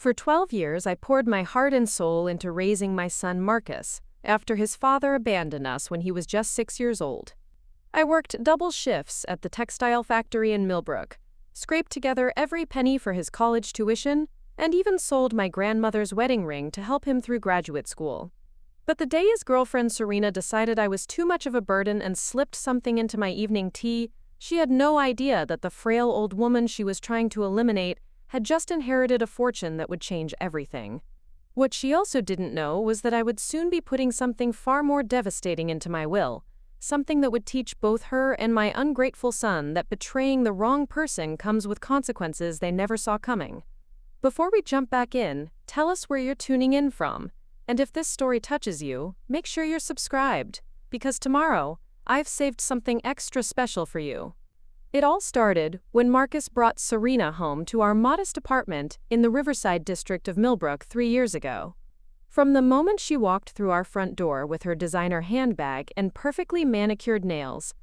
For 12 years, I poured my heart and soul into raising my son Marcus, after his father abandoned us when he was just 6 years old. I worked double shifts at the textile factory in Millbrook, scraped together every penny for his college tuition, and even sold my grandmother's wedding ring to help him through graduate school. But the day his girlfriend Serena decided I was too much of a burden and slipped something into my evening tea, she had no idea that the frail old woman she was trying to eliminate had just inherited a fortune that would change everything. What she also didn't know was that I would soon be putting something far more devastating into my will, something that would teach both her and my ungrateful son that betraying the wrong person comes with consequences they never saw coming. Before we jump back in, tell us where you're tuning in from, and if this story touches you, make sure you're subscribed, because tomorrow, I've saved something extra special for you. It all started when Marcus brought Serena home to our modest apartment in the Riverside district of Millbrook 3 years ago. From the moment she walked through our front door with her designer handbag and perfectly manicured nails,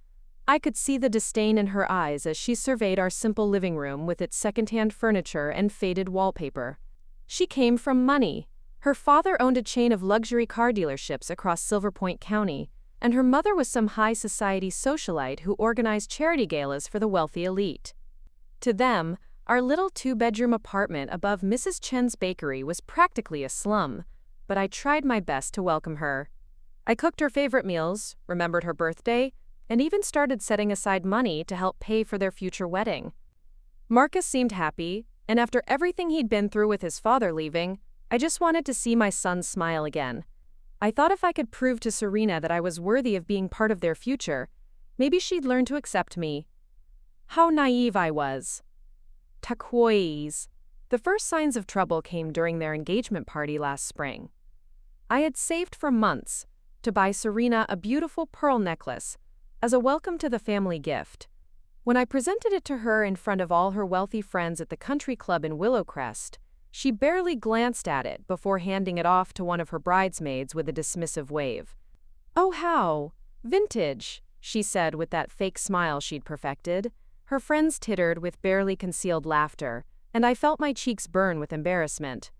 I could see the disdain in her eyes as she surveyed our simple living room with its secondhand furniture and faded wallpaper. She came from money. Her father owned a chain of luxury car dealerships across Silver Point County, and her mother was some high society socialite who organized charity galas for the wealthy elite. To them, our little 2-bedroom apartment above Mrs. Chen's bakery was practically a slum, but I tried my best to welcome her. I cooked her favorite meals, remembered her birthday, and even started setting aside money to help pay for their future wedding. Marcus seemed happy, and after everything he'd been through with his father leaving, I just wanted to see my son smile again. I thought if I could prove to Serena that I was worthy of being part of their future, maybe she'd learn to accept me. How naive I was. Turquoise. The first signs of trouble came during their engagement party last spring. I had saved for months to buy Serena a beautiful pearl necklace as a welcome to the family gift. When I presented it to her in front of all her wealthy friends at the country club in Willowcrest, she barely glanced at it before handing it off to one of her bridesmaids with a dismissive wave. "Oh, how vintage," she said with that fake smile she'd perfected. Her friends tittered with barely concealed laughter, and I felt my cheeks burn with embarrassment.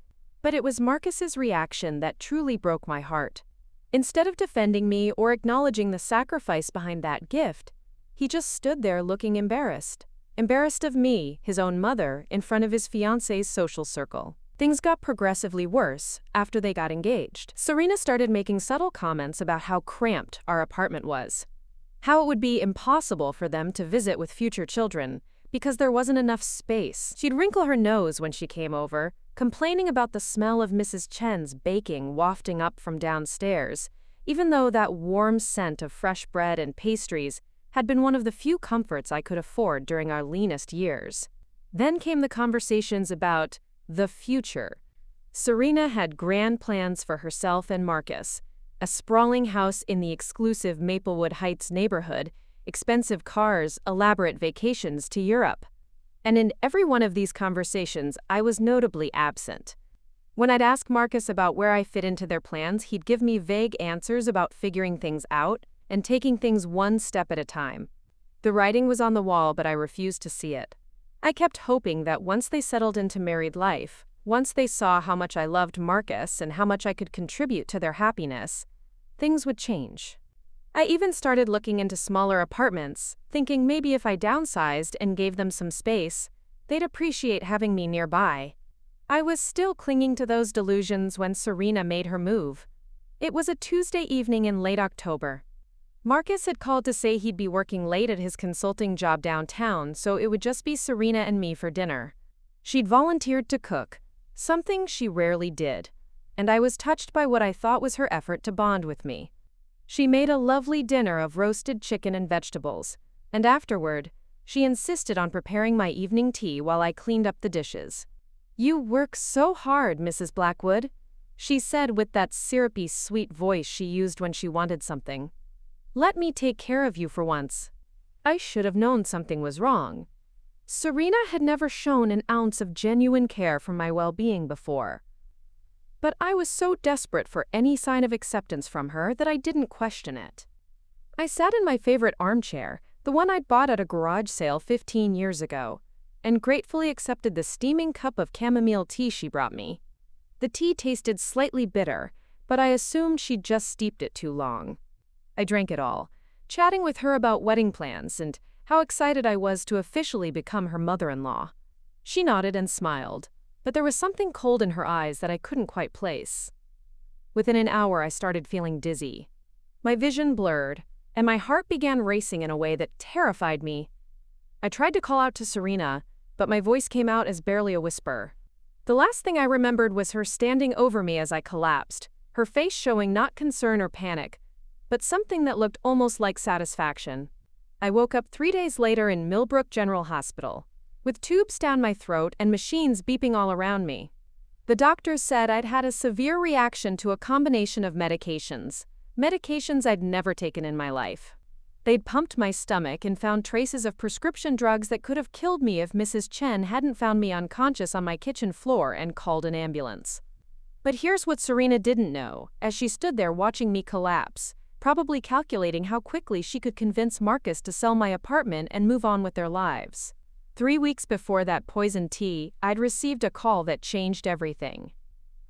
But it was Marcus's reaction that truly broke my heart. Instead of defending me or acknowledging the sacrifice behind that gift, he just stood there looking embarrassed. Embarrassed of me, his own mother, in front of his fiancé's social circle. Things got progressively worse after they got engaged. Serena started making subtle comments about how cramped our apartment was, how it would be impossible for them to visit with future children because there wasn't enough space. She'd wrinkle her nose when she came over, complaining about the smell of Mrs. Chen's baking wafting up from downstairs, even though that warm scent of fresh bread and pastries had been one of the few comforts I could afford during our leanest years. Then came the conversations about the future. Serena had grand plans for herself and Marcus, a sprawling house in the exclusive Maplewood Heights neighborhood, expensive cars, elaborate vacations to Europe. And in every one of these conversations, I was notably absent. When I'd ask Marcus about where I fit into their plans, he'd give me vague answers about figuring things out and taking things one step at a time. The writing was on the wall, but I refused to see it. I kept hoping that once they settled into married life, once they saw how much I loved Marcus and how much I could contribute to their happiness, things would change. I even started looking into smaller apartments, thinking maybe if I downsized and gave them some space, they'd appreciate having me nearby. I was still clinging to those delusions when Serena made her move. It was a Tuesday evening in late October. Marcus had called to say he'd be working late at his consulting job downtown, so it would just be Serena and me for dinner. She'd volunteered to cook, something she rarely did, and I was touched by what I thought was her effort to bond with me. She made a lovely dinner of roasted chicken and vegetables, and afterward, she insisted on preparing my evening tea while I cleaned up the dishes. "You work so hard, Mrs. Blackwood," she said with that syrupy, sweet voice she used when she wanted something. "Let me take care of you for once." I should have known something was wrong. Serena had never shown an ounce of genuine care for my well-being before. But I was so desperate for any sign of acceptance from her that I didn't question it. I sat in my favorite armchair, the one I'd bought at a garage sale 15 years ago, and gratefully accepted the steaming cup of chamomile tea she brought me. The tea tasted slightly bitter, but I assumed she'd just steeped it too long. I drank it all, chatting with her about wedding plans and how excited I was to officially become her mother-in-law. She nodded and smiled, but there was something cold in her eyes that I couldn't quite place. Within an hour, I started feeling dizzy. My vision blurred, and my heart began racing in a way that terrified me. I tried to call out to Serena, but my voice came out as barely a whisper. The last thing I remembered was her standing over me as I collapsed, her face showing not concern or panic, but something that looked almost like satisfaction. I woke up 3 days later in Millbrook General Hospital, with tubes down my throat and machines beeping all around me. The doctors said I'd had a severe reaction to a combination of medications I'd never taken in my life. They'd pumped my stomach and found traces of prescription drugs that could have killed me if Mrs. Chen hadn't found me unconscious on my kitchen floor and called an ambulance. But here's what Serena didn't know, as she stood there watching me collapse, probably calculating how quickly she could convince Marcus to sell my apartment and move on with their lives. 3 weeks before that poisoned tea, I'd received a call that changed everything.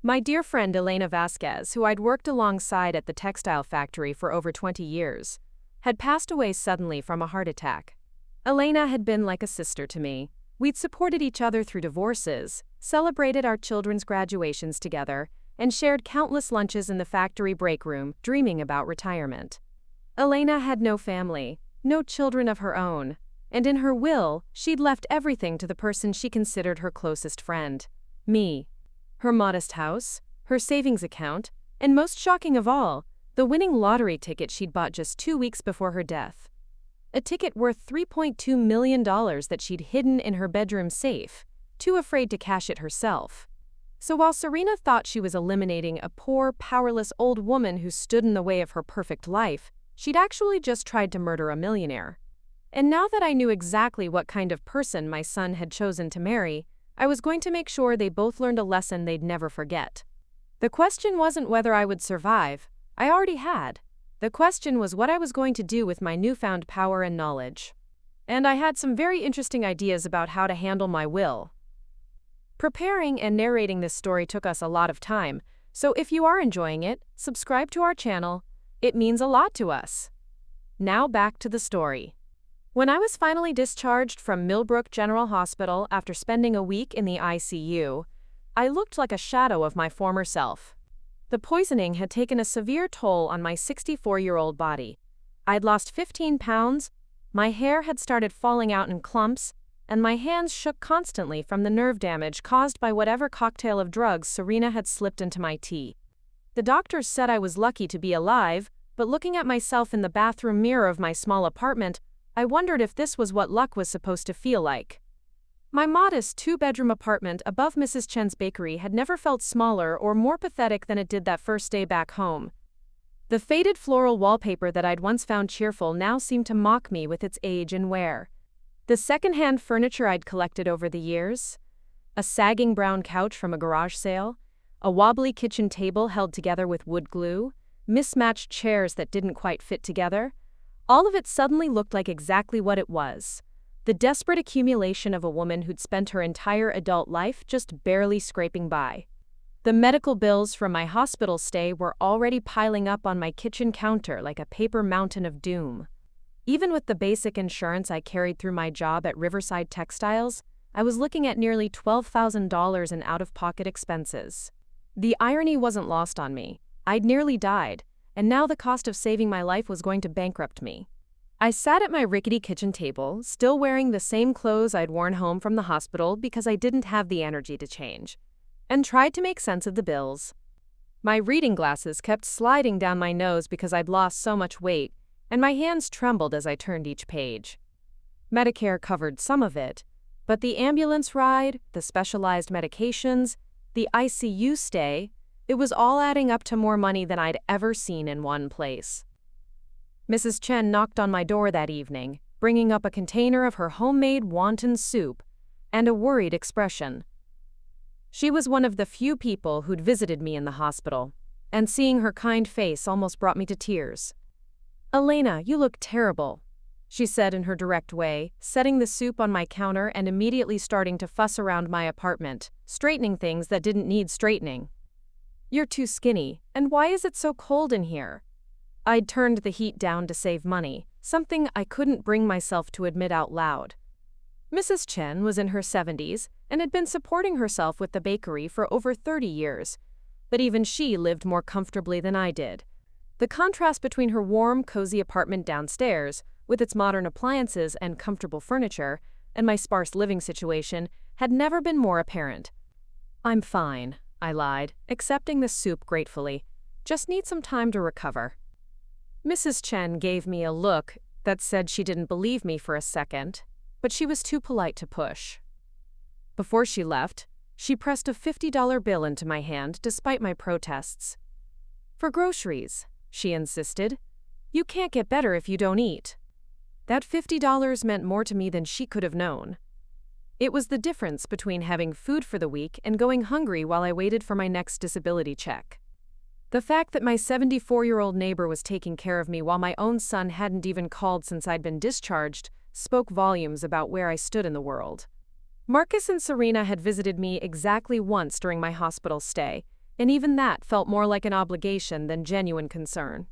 My dear friend Elena Vasquez, who I'd worked alongside at the textile factory for over 20 years, had passed away suddenly from a heart attack. Elena had been like a sister to me. We'd supported each other through divorces, celebrated our children's graduations together, and shared countless lunches in the factory break room, dreaming about retirement. Elena had no family, no children of her own, and in her will, she'd left everything to the person she considered her closest friend, me. Her modest house, her savings account, and most shocking of all, the winning lottery ticket she'd bought just 2 weeks before her death. A ticket worth $3.2 million that she'd hidden in her bedroom safe, too afraid to cash it herself. So while Serena thought she was eliminating a poor, powerless old woman who stood in the way of her perfect life, she'd actually just tried to murder a millionaire. And now that I knew exactly what kind of person my son had chosen to marry, I was going to make sure they both learned a lesson they'd never forget. The question wasn't whether I would survive. I already had. The question was what I was going to do with my newfound power and knowledge. And I had some very interesting ideas about how to handle my will. Preparing and narrating this story took us a lot of time, so if you are enjoying it, subscribe to our channel. It means a lot to us. Now back to the story. When I was finally discharged from Millbrook General Hospital after spending a week in the ICU, I looked like a shadow of my former self. The poisoning had taken a severe toll on my 64-year-old body. I'd lost 15 pounds, my hair had started falling out in clumps, and my hands shook constantly from the nerve damage caused by whatever cocktail of drugs Serena had slipped into my tea. The doctors said I was lucky to be alive, but looking at myself in the bathroom mirror of my small apartment, I wondered if this was what luck was supposed to feel like. My modest 2-bedroom apartment above Mrs. Chen's bakery had never felt smaller or more pathetic than it did that first day back home. The faded floral wallpaper that I'd once found cheerful now seemed to mock me with its age and wear. The second-hand furniture I'd collected over the years, a sagging brown couch from a garage sale, a wobbly kitchen table held together with wood glue, mismatched chairs that didn't quite fit together, all of it suddenly looked like exactly what it was. The desperate accumulation of a woman who'd spent her entire adult life just barely scraping by. The medical bills from my hospital stay were already piling up on my kitchen counter like a paper mountain of doom. Even with the basic insurance I carried through my job at Riverside Textiles, I was looking at nearly $12,000 in out-of-pocket expenses. The irony wasn't lost on me. I'd nearly died, and now the cost of saving my life was going to bankrupt me. I sat at my rickety kitchen table, still wearing the same clothes I'd worn home from the hospital because I didn't have the energy to change, and tried to make sense of the bills. My reading glasses kept sliding down my nose because I'd lost so much weight, and my hands trembled as I turned each page. Medicare covered some of it, but the ambulance ride, the specialized medications, the ICU stay, it was all adding up to more money than I'd ever seen in one place. Mrs. Chen knocked on my door that evening, bringing up a container of her homemade wonton soup and a worried expression. She was one of the few people who'd visited me in the hospital, and seeing her kind face almost brought me to tears. "Elena, you look terrible," she said in her direct way, setting the soup on my counter and immediately starting to fuss around my apartment, straightening things that didn't need straightening. "You're too skinny, and why is it so cold in here?" I'd turned the heat down to save money, something I couldn't bring myself to admit out loud. Mrs. Chen was in her 70s and had been supporting herself with the bakery for over 30 years, but even she lived more comfortably than I did. The contrast between her warm, cozy apartment downstairs, with its modern appliances and comfortable furniture, and my sparse living situation had never been more apparent. "I'm fine," I lied, accepting the soup gratefully. "Just need some time to recover." Mrs. Chen gave me a look that said she didn't believe me for a second, but she was too polite to push. Before she left, she pressed a $50 bill into my hand despite my protests. "For groceries," she insisted. "You can't get better if you don't eat." That $50 meant more to me than she could have known. It was the difference between having food for the week and going hungry while I waited for my next disability check. The fact that my 74-year-old neighbor was taking care of me while my own son hadn't even called since I'd been discharged spoke volumes about where I stood in the world. Marcus and Serena had visited me exactly once during my hospital stay, and even that felt more like an obligation than genuine concern.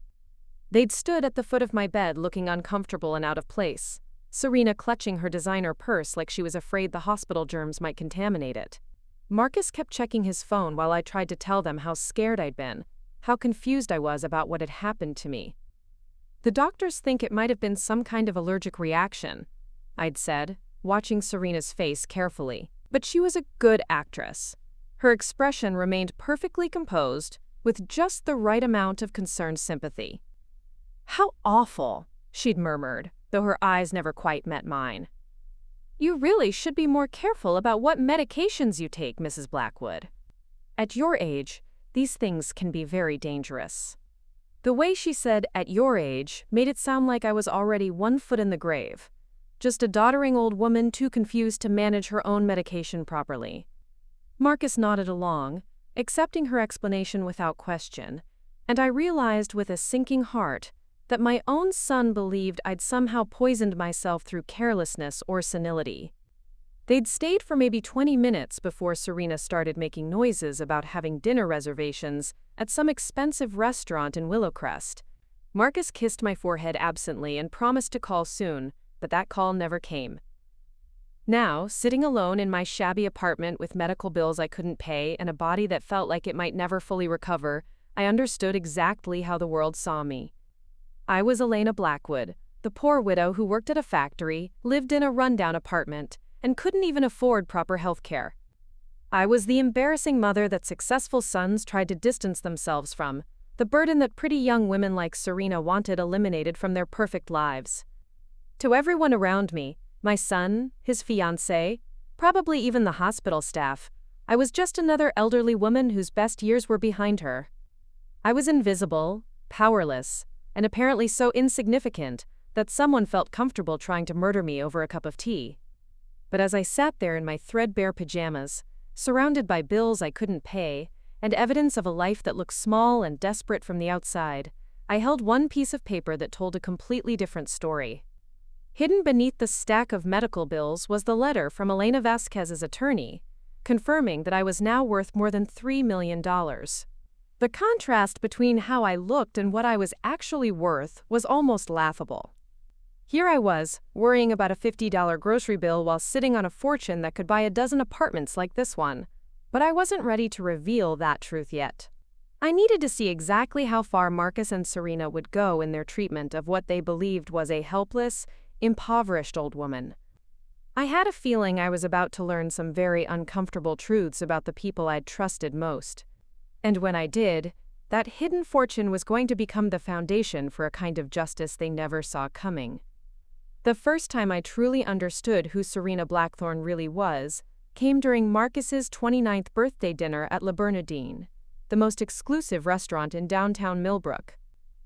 They'd stood at the foot of my bed looking uncomfortable and out of place, Serena clutching her designer purse like she was afraid the hospital germs might contaminate it. Marcus kept checking his phone while I tried to tell them how scared I'd been, how confused I was about what had happened to me. "The doctors think it might have been some kind of allergic reaction," I'd said, watching Serena's face carefully. But she was a good actress. Her expression remained perfectly composed, with just the right amount of concerned sympathy. "How awful," she'd murmured, though her eyes never quite met mine. "You really should be more careful about what medications you take, Mrs. Blackwood. At your age, these things can be very dangerous." The way she said "at your age" made it sound like I was already 1 foot in the grave, just a doddering old woman too confused to manage her own medication properly. Marcus nodded along, accepting her explanation without question, and I realized with a sinking heart that my own son believed I'd somehow poisoned myself through carelessness or senility. They'd stayed for maybe 20 minutes before Serena started making noises about having dinner reservations at some expensive restaurant in Willowcrest. Marcus kissed my forehead absently and promised to call soon, but that call never came. Now, sitting alone in my shabby apartment with medical bills I couldn't pay and a body that felt like it might never fully recover, I understood exactly how the world saw me. I was Elena Blackwood, the poor widow who worked at a factory, lived in a rundown apartment, and couldn't even afford proper health care. I was the embarrassing mother that successful sons tried to distance themselves from, the burden that pretty young women like Serena wanted eliminated from their perfect lives. To everyone around me, my son, his fiancée, probably even the hospital staff, I was just another elderly woman whose best years were behind her. I was invisible, powerless, and apparently so insignificant that someone felt comfortable trying to murder me over a cup of tea. But as I sat there in my threadbare pajamas, surrounded by bills I couldn't pay, and evidence of a life that looked small and desperate from the outside, I held one piece of paper that told a completely different story. Hidden beneath the stack of medical bills was the letter from Elena Vasquez's attorney, confirming that I was now worth more than $3 million. The contrast between how I looked and what I was actually worth was almost laughable. Here I was, worrying about a $50 grocery bill while sitting on a fortune that could buy a dozen apartments like this one. But I wasn't ready to reveal that truth yet. I needed to see exactly how far Marcus and Serena would go in their treatment of what they believed was a helpless, impoverished old woman. I had a feeling I was about to learn some very uncomfortable truths about the people I'd trusted most. And when I did, that hidden fortune was going to become the foundation for a kind of justice they never saw coming. The first time I truly understood who Serena Blackthorne really was came during Marcus's 29th birthday dinner at La Bernardine, the most exclusive restaurant in downtown Millbrook.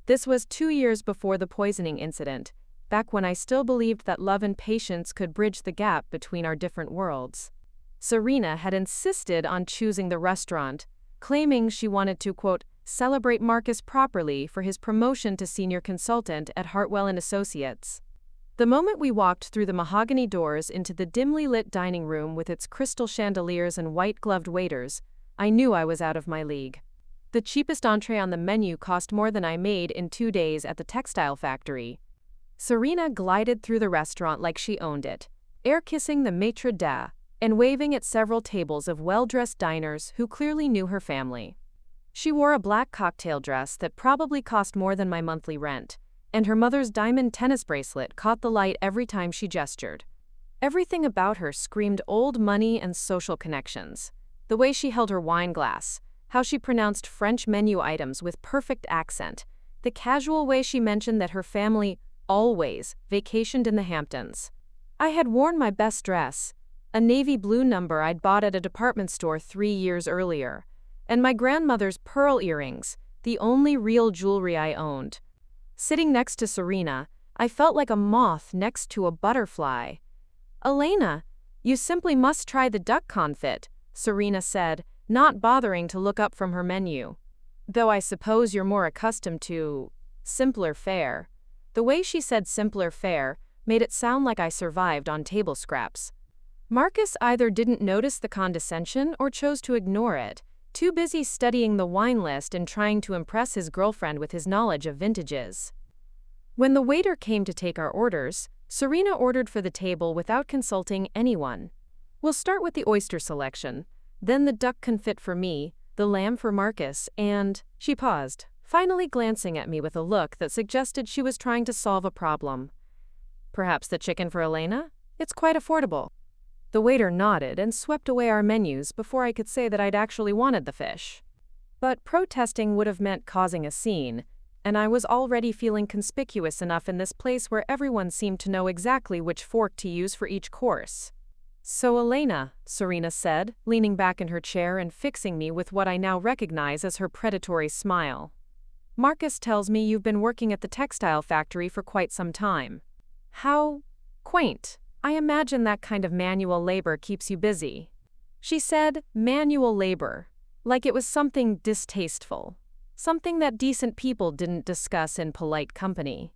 This was 2 years before the poisoning incident, back when I still believed that love and patience could bridge the gap between our different worlds. Serena had insisted on choosing the restaurant, claiming she wanted to, quote, celebrate Marcus properly for his promotion to senior consultant at Hartwell & Associates. The moment we walked through the mahogany doors into the dimly lit dining room with its crystal chandeliers and white-gloved waiters, I knew I was out of my league. The cheapest entree on the menu cost more than I made in 2 days at the textile factory. Serena glided through the restaurant like she owned it, air-kissing the maitre d' and waving at several tables of well-dressed diners who clearly knew her family. She wore a black cocktail dress that probably cost more than my monthly rent, and her mother's diamond tennis bracelet caught the light every time she gestured. Everything about her screamed old money and social connections. The way she held her wine glass, how she pronounced French menu items with perfect accent, the casual way she mentioned that her family always vacationed in the Hamptons. I had worn my best dress, a navy blue number I'd bought at a department store 3 years earlier, and my grandmother's pearl earrings, the only real jewelry I owned. Sitting next to Serena, I felt like a moth next to a butterfly. "Elena, you simply must try the duck confit," Serena said, not bothering to look up from her menu. "Though I suppose you're more accustomed to simpler fare." The way she said simpler fare made it sound like I survived on table scraps. Marcus either didn't notice the condescension or chose to ignore it, too busy studying the wine list and trying to impress his girlfriend with his knowledge of vintages. When the waiter came to take our orders, Serena ordered for the table without consulting anyone. "We'll start with the oyster selection, then the duck confit for me, the lamb for Marcus, and—" She paused, finally glancing at me with a look that suggested she was trying to solve a problem. "Perhaps the chicken for Elena? It's quite affordable." The waiter nodded and swept away our menus before I could say that I'd actually wanted the fish. But protesting would have meant causing a scene, and I was already feeling conspicuous enough in this place where everyone seemed to know exactly which fork to use for each course. "So Elena," Serena said, leaning back in her chair and fixing me with what I now recognize as her predatory smile. "Marcus tells me you've been working at the textile factory for quite some time. How quaint. I imagine that kind of manual labor keeps you busy." She said manual labor, like it was something distasteful, something that decent people didn't discuss in polite company.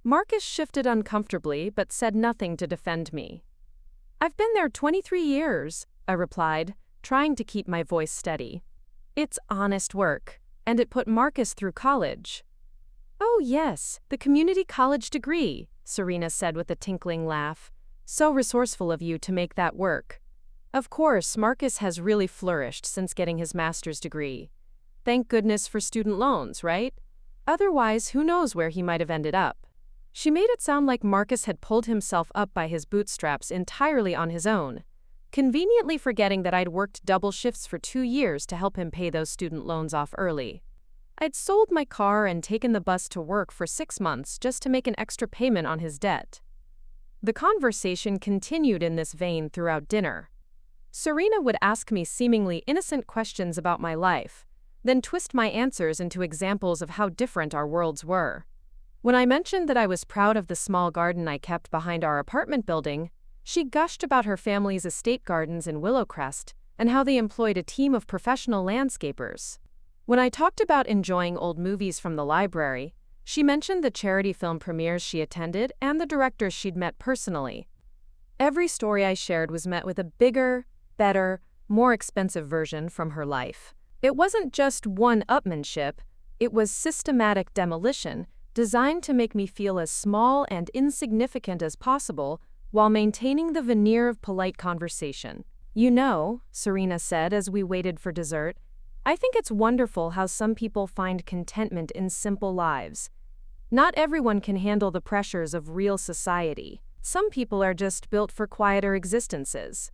Marcus shifted uncomfortably but said nothing to defend me. "I've been there 23 years, I replied, trying to keep my voice steady. "It's honest work, and it put Marcus through college." "Oh yes, the community college degree," Serena said with a tinkling laugh. "So resourceful of you to make that work." Of course, Marcus has really flourished since getting his master's degree. Thank goodness for student loans, right? Otherwise, who knows where he might have ended up. She made it sound like Marcus had pulled himself up by his bootstraps entirely on his own, conveniently forgetting that I'd worked double shifts for 2 years to help him pay those student loans off early. I'd sold my car and taken the bus to work for 6 months just to make an extra payment on his debt. The conversation continued in this vein throughout dinner. Serena would ask me seemingly innocent questions about my life, then twist my answers into examples of how different our worlds were. When I mentioned that I was proud of the small garden I kept behind our apartment building, she gushed about her family's estate gardens in Willowcrest and how they employed a team of professional landscapers. When I talked about enjoying old movies from the library, she mentioned the charity film premieres she attended and the directors she'd met personally. Every story I shared was met with a bigger, better, more expensive version from her life. It wasn't just one-upmanship, it was systematic demolition designed to make me feel as small and insignificant as possible while maintaining the veneer of polite conversation. "You know," Serena said as we waited for dessert, "I think it's wonderful how some people find contentment in simple lives. Not everyone can handle the pressures of real society. Some people are just built for quieter existences."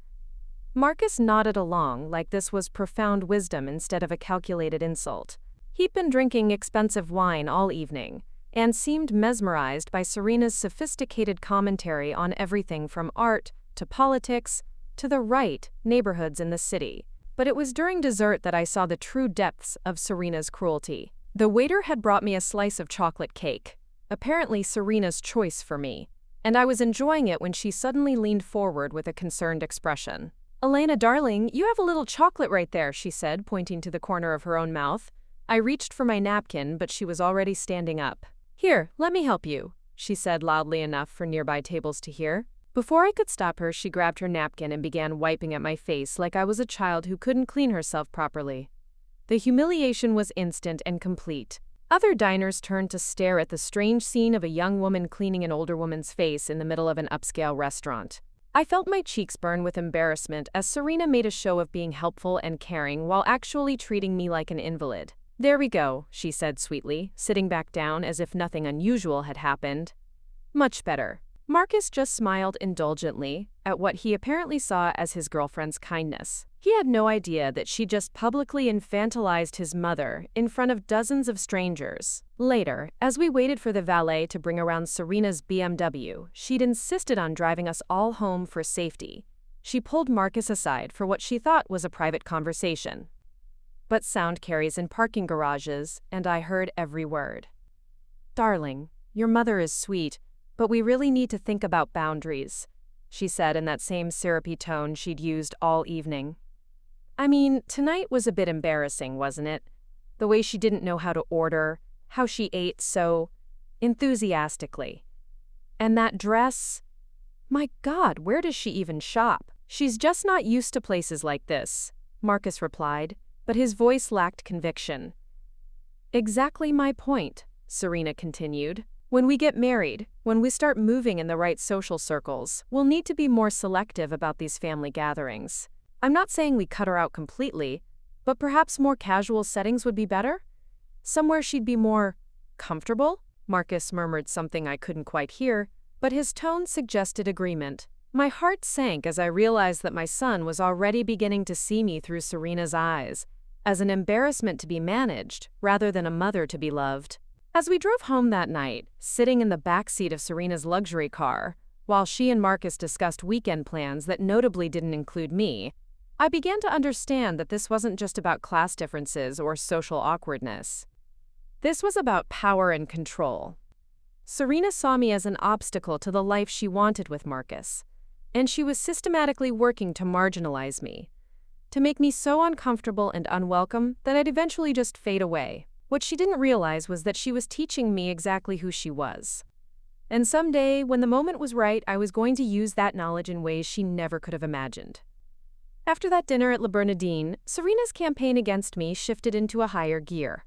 Marcus nodded along like this was profound wisdom instead of a calculated insult. He'd been drinking expensive wine all evening and seemed mesmerized by Serena's sophisticated commentary on everything from art to politics to the right neighborhoods in the city. But it was during dessert that I saw the true depths of Serena's cruelty. The waiter had brought me a slice of chocolate cake, apparently Serena's choice for me, and I was enjoying it when she suddenly leaned forward with a concerned expression. "Elena, darling, you have a little chocolate right there," she said, pointing to the corner of her own mouth. I reached for my napkin, but she was already standing up. "Here, let me help you," she said loudly enough for nearby tables to hear. Before I could stop her, she grabbed her napkin and began wiping at my face like I was a child who couldn't clean herself properly. The humiliation was instant and complete. Other diners turned to stare at the strange scene of a young woman cleaning an older woman's face in the middle of an upscale restaurant. I felt my cheeks burn with embarrassment as Serena made a show of being helpful and caring while actually treating me like an invalid. "There we go," she said sweetly, sitting back down as if nothing unusual had happened. "Much better." Marcus just smiled indulgently at what he apparently saw as his girlfriend's kindness. He had no idea that she just publicly infantilized his mother in front of dozens of strangers. Later, as we waited for the valet to bring around Serena's BMW, she'd insisted on driving us all home for safety. She pulled Marcus aside for what she thought was a private conversation. But sound carries in parking garages, and I heard every word. "Darling, your mother is sweet, but we really need to think about boundaries," she said in that same syrupy tone she'd used all evening. I mean, tonight was a bit embarrassing, wasn't it? The way she didn't know how to order, how she ate so enthusiastically. And that dress? My God, where does she even shop? "She's just not used to places like this," Marcus replied, but his voice lacked conviction. "Exactly my point," Serena continued. "When we get married, when we start moving in the right social circles, we'll need to be more selective about these family gatherings. I'm not saying we cut her out completely, but perhaps more casual settings would be better? Somewhere she'd be more comfortable?" Marcus murmured something I couldn't quite hear, but his tone suggested agreement. My heart sank as I realized that my son was already beginning to see me through Serena's eyes, as an embarrassment to be managed rather than a mother to be loved. As we drove home that night, sitting in the backseat of Serena's luxury car, while she and Marcus discussed weekend plans that notably didn't include me, I began to understand that this wasn't just about class differences or social awkwardness. This was about power and control. Serena saw me as an obstacle to the life she wanted with Marcus, and she was systematically working to marginalize me, to make me so uncomfortable and unwelcome that I'd eventually just fade away. What she didn't realize was that she was teaching me exactly who she was. And someday, when the moment was right, I was going to use that knowledge in ways she never could have imagined. After that dinner at Le Bernardin, Serena's campaign against me shifted into a higher gear.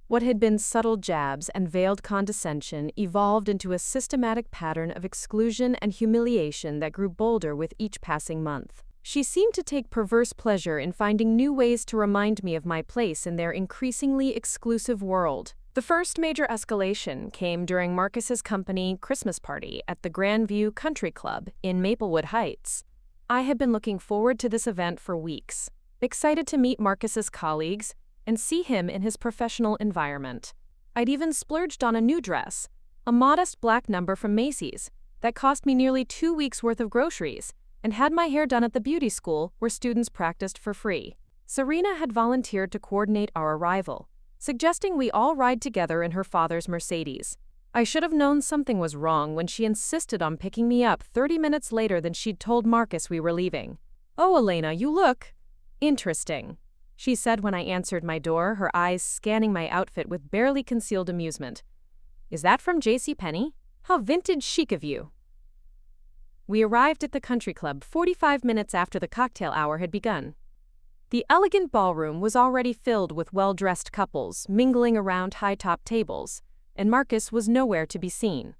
What had been subtle jabs and veiled condescension evolved into a systematic pattern of exclusion and humiliation that grew bolder with each passing month. She seemed to take perverse pleasure in finding new ways to remind me of my place in their increasingly exclusive world. The first major escalation came during Marcus's company Christmas party at the Grandview Country Club in Maplewood Heights. I had been looking forward to this event for weeks, excited to meet Marcus's colleagues and see him in his professional environment. I'd even splurged on a new dress, a modest black number from Macy's, that cost me nearly 2 weeks' worth of groceries, and had my hair done at the beauty school where students practiced for free. Serena had volunteered to coordinate our arrival, suggesting we all ride together in her father's Mercedes. I should have known something was wrong when she insisted on picking me up 30 minutes later than she'd told Marcus we were leaving. "Oh, Elena, you look interesting," she said when I answered my door, her eyes scanning my outfit with barely concealed amusement. "Is that from JCPenney? How vintage chic of you." We arrived at the country club 45 minutes after the cocktail hour had begun. The elegant ballroom was already filled with well-dressed couples mingling around high-top tables, and Marcus was nowhere to be seen.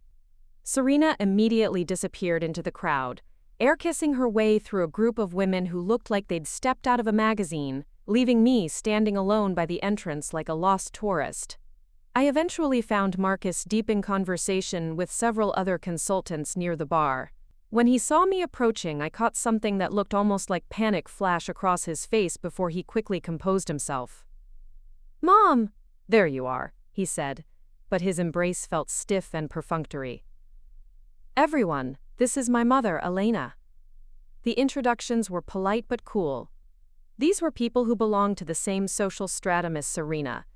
Serena immediately disappeared into the crowd, air-kissing her way through a group of women who looked like they'd stepped out of a magazine, leaving me standing alone by the entrance like a lost tourist. I eventually found Marcus deep in conversation with several other consultants near the bar. When he saw me approaching, I caught something that looked almost like panic flash across his face before he quickly composed himself. "Mom!" "There you are," he said, but his embrace felt stiff and perfunctory. "Everyone, this is my mother, Elena." The introductions were polite but cool. These were people who belonged to the same social stratum as Serena.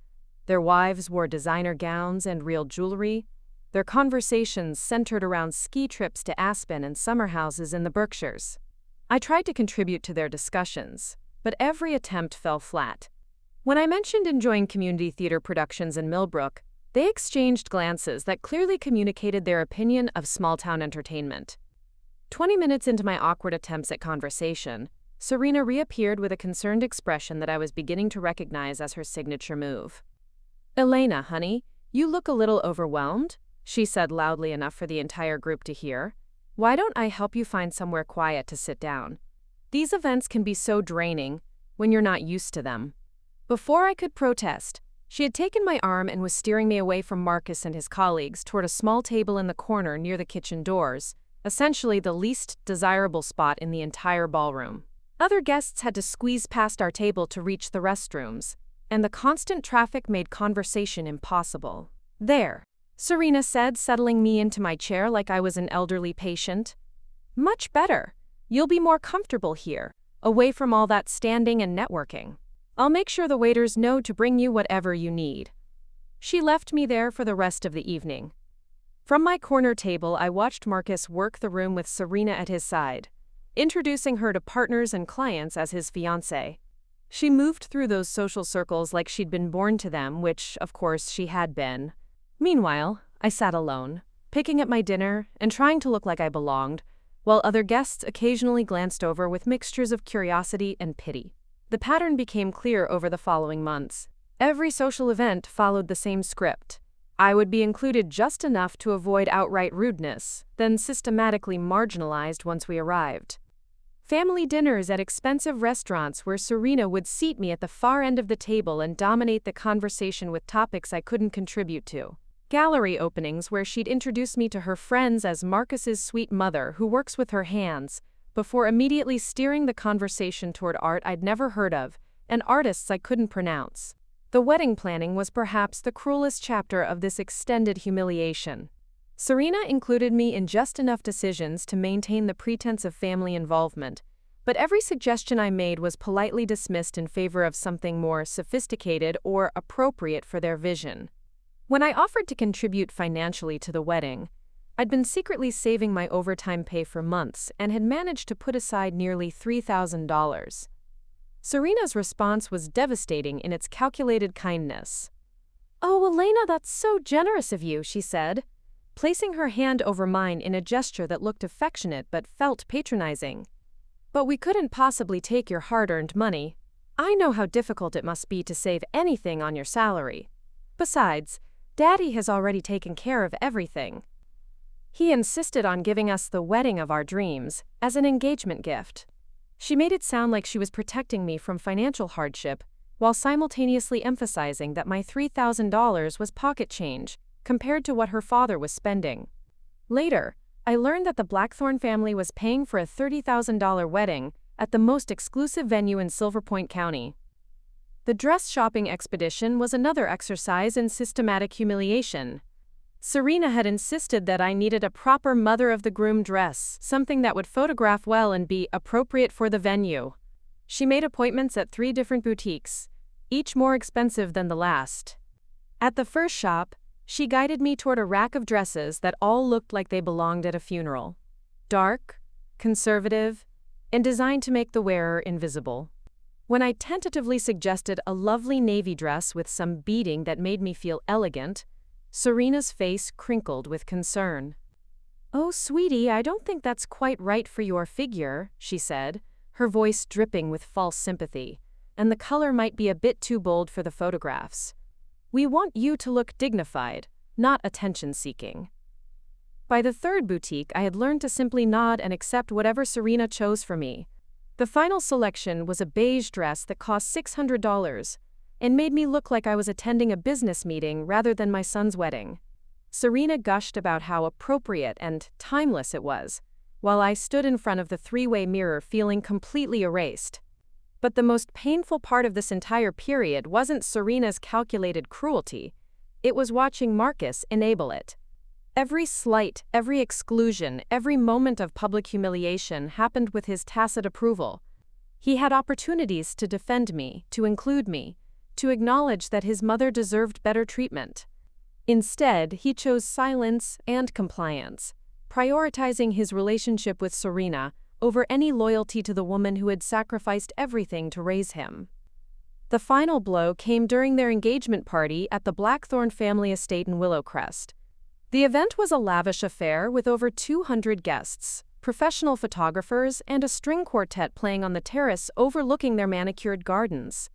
Their wives wore designer gowns and real jewelry. Their conversations centered around ski trips to Aspen and summer houses in the Berkshires. I tried to contribute to their discussions, but every attempt fell flat. When I mentioned enjoying community theater productions in Millbrook, They exchanged glances that clearly communicated their opinion of small-town entertainment. 20 minutes into my awkward attempts at conversation, Serena reappeared with a concerned expression that I was beginning to recognize as her signature move. "Elena, honey, you look a little overwhelmed," she said loudly enough for the entire group to hear. "Why don't I help you find somewhere quiet to sit down? These events can be so draining when you're not used to them." Before I could protest, she had taken my arm and was steering me away from Marcus and his colleagues toward a small table in the corner near the kitchen doors, essentially the least desirable spot in the entire ballroom. Other guests had to squeeze past our table to reach the restrooms, and the constant traffic made conversation impossible. "There," Serena said, settling me into my chair like I was an elderly patient. "Much better. You'll be more comfortable here, away from all that standing and networking. I'll make sure the waiters know to bring you whatever you need." She left me there for the rest of the evening. From my corner table, I watched Marcus work the room with Serena at his side, introducing her to partners and clients as his fiancée. She moved through those social circles like she'd been born to them, which, of course, she had been. Meanwhile, I sat alone, picking at my dinner and trying to look like I belonged, while other guests occasionally glanced over with mixtures of curiosity and pity. The pattern became clear over the following months. Every social event followed the same script. I would be included just enough to avoid outright rudeness, then systematically marginalized once we arrived. Family dinners at expensive restaurants where Serena would seat me at the far end of the table and dominate the conversation with topics I couldn't contribute to. Gallery openings where she'd introduce me to her friends as Marcus's sweet mother who works with her hands, before immediately steering the conversation toward art I'd never heard of and artists I couldn't pronounce. The wedding planning was perhaps the cruelest chapter of this extended humiliation. Serena included me in just enough decisions to maintain the pretense of family involvement, but every suggestion I made was politely dismissed in favor of something more sophisticated or appropriate for their vision. When I offered to contribute financially to the wedding, I'd been secretly saving my overtime pay for months and had managed to put aside nearly $3,000. Serena's response was devastating in its calculated kindness. "Oh, Elena, that's so generous of you," she said, placing her hand over mine in a gesture that looked affectionate but felt patronizing. "But we couldn't possibly take your hard-earned money. I know how difficult it must be to save anything on your salary. Besides, Daddy has already taken care of everything. He insisted on giving us the wedding of our dreams as an engagement gift." She made it sound like she was protecting me from financial hardship, while simultaneously emphasizing that my $3,000 was pocket change compared to what her father was spending. Later, I learned that the Blackthorne family was paying for a $30,000 wedding at the most exclusive venue in Silver Point County. The dress shopping expedition was another exercise in systematic humiliation. Serena had insisted that I needed a proper mother-of-the-groom dress, something that would photograph well and be appropriate for the venue. She made appointments at 3 different boutiques, each more expensive than the last. At the first shop, she guided me toward a rack of dresses that all looked like they belonged at a funeral. Dark, conservative, and designed to make the wearer invisible. When I tentatively suggested a lovely navy dress with some beading that made me feel elegant, Serena's face crinkled with concern. "Oh, sweetie, I don't think that's quite right for your figure," she said, her voice dripping with false sympathy, "and the color might be a bit too bold for the photographs. We want you to look dignified, not attention-seeking." By the third boutique, I had learned to simply nod and accept whatever Serena chose for me. The final selection was a beige dress that cost $600, and made me look like I was attending a business meeting rather than my son's wedding. Serena gushed about how appropriate and timeless it was, while I stood in front of the 3-way mirror feeling completely erased. But the most painful part of this entire period wasn't Serena's calculated cruelty, it was watching Marcus enable it. Every slight, every exclusion, every moment of public humiliation happened with his tacit approval. He had opportunities to defend me, to include me, to acknowledge that his mother deserved better treatment. Instead, he chose silence and compliance, prioritizing his relationship with Serena over any loyalty to the woman who had sacrificed everything to raise him. The final blow came during their engagement party at the Blackthorn family estate in Willowcrest. The event was a lavish affair with over 200 guests, professional photographers, and a string quartet playing on the terrace overlooking their manicured gardens.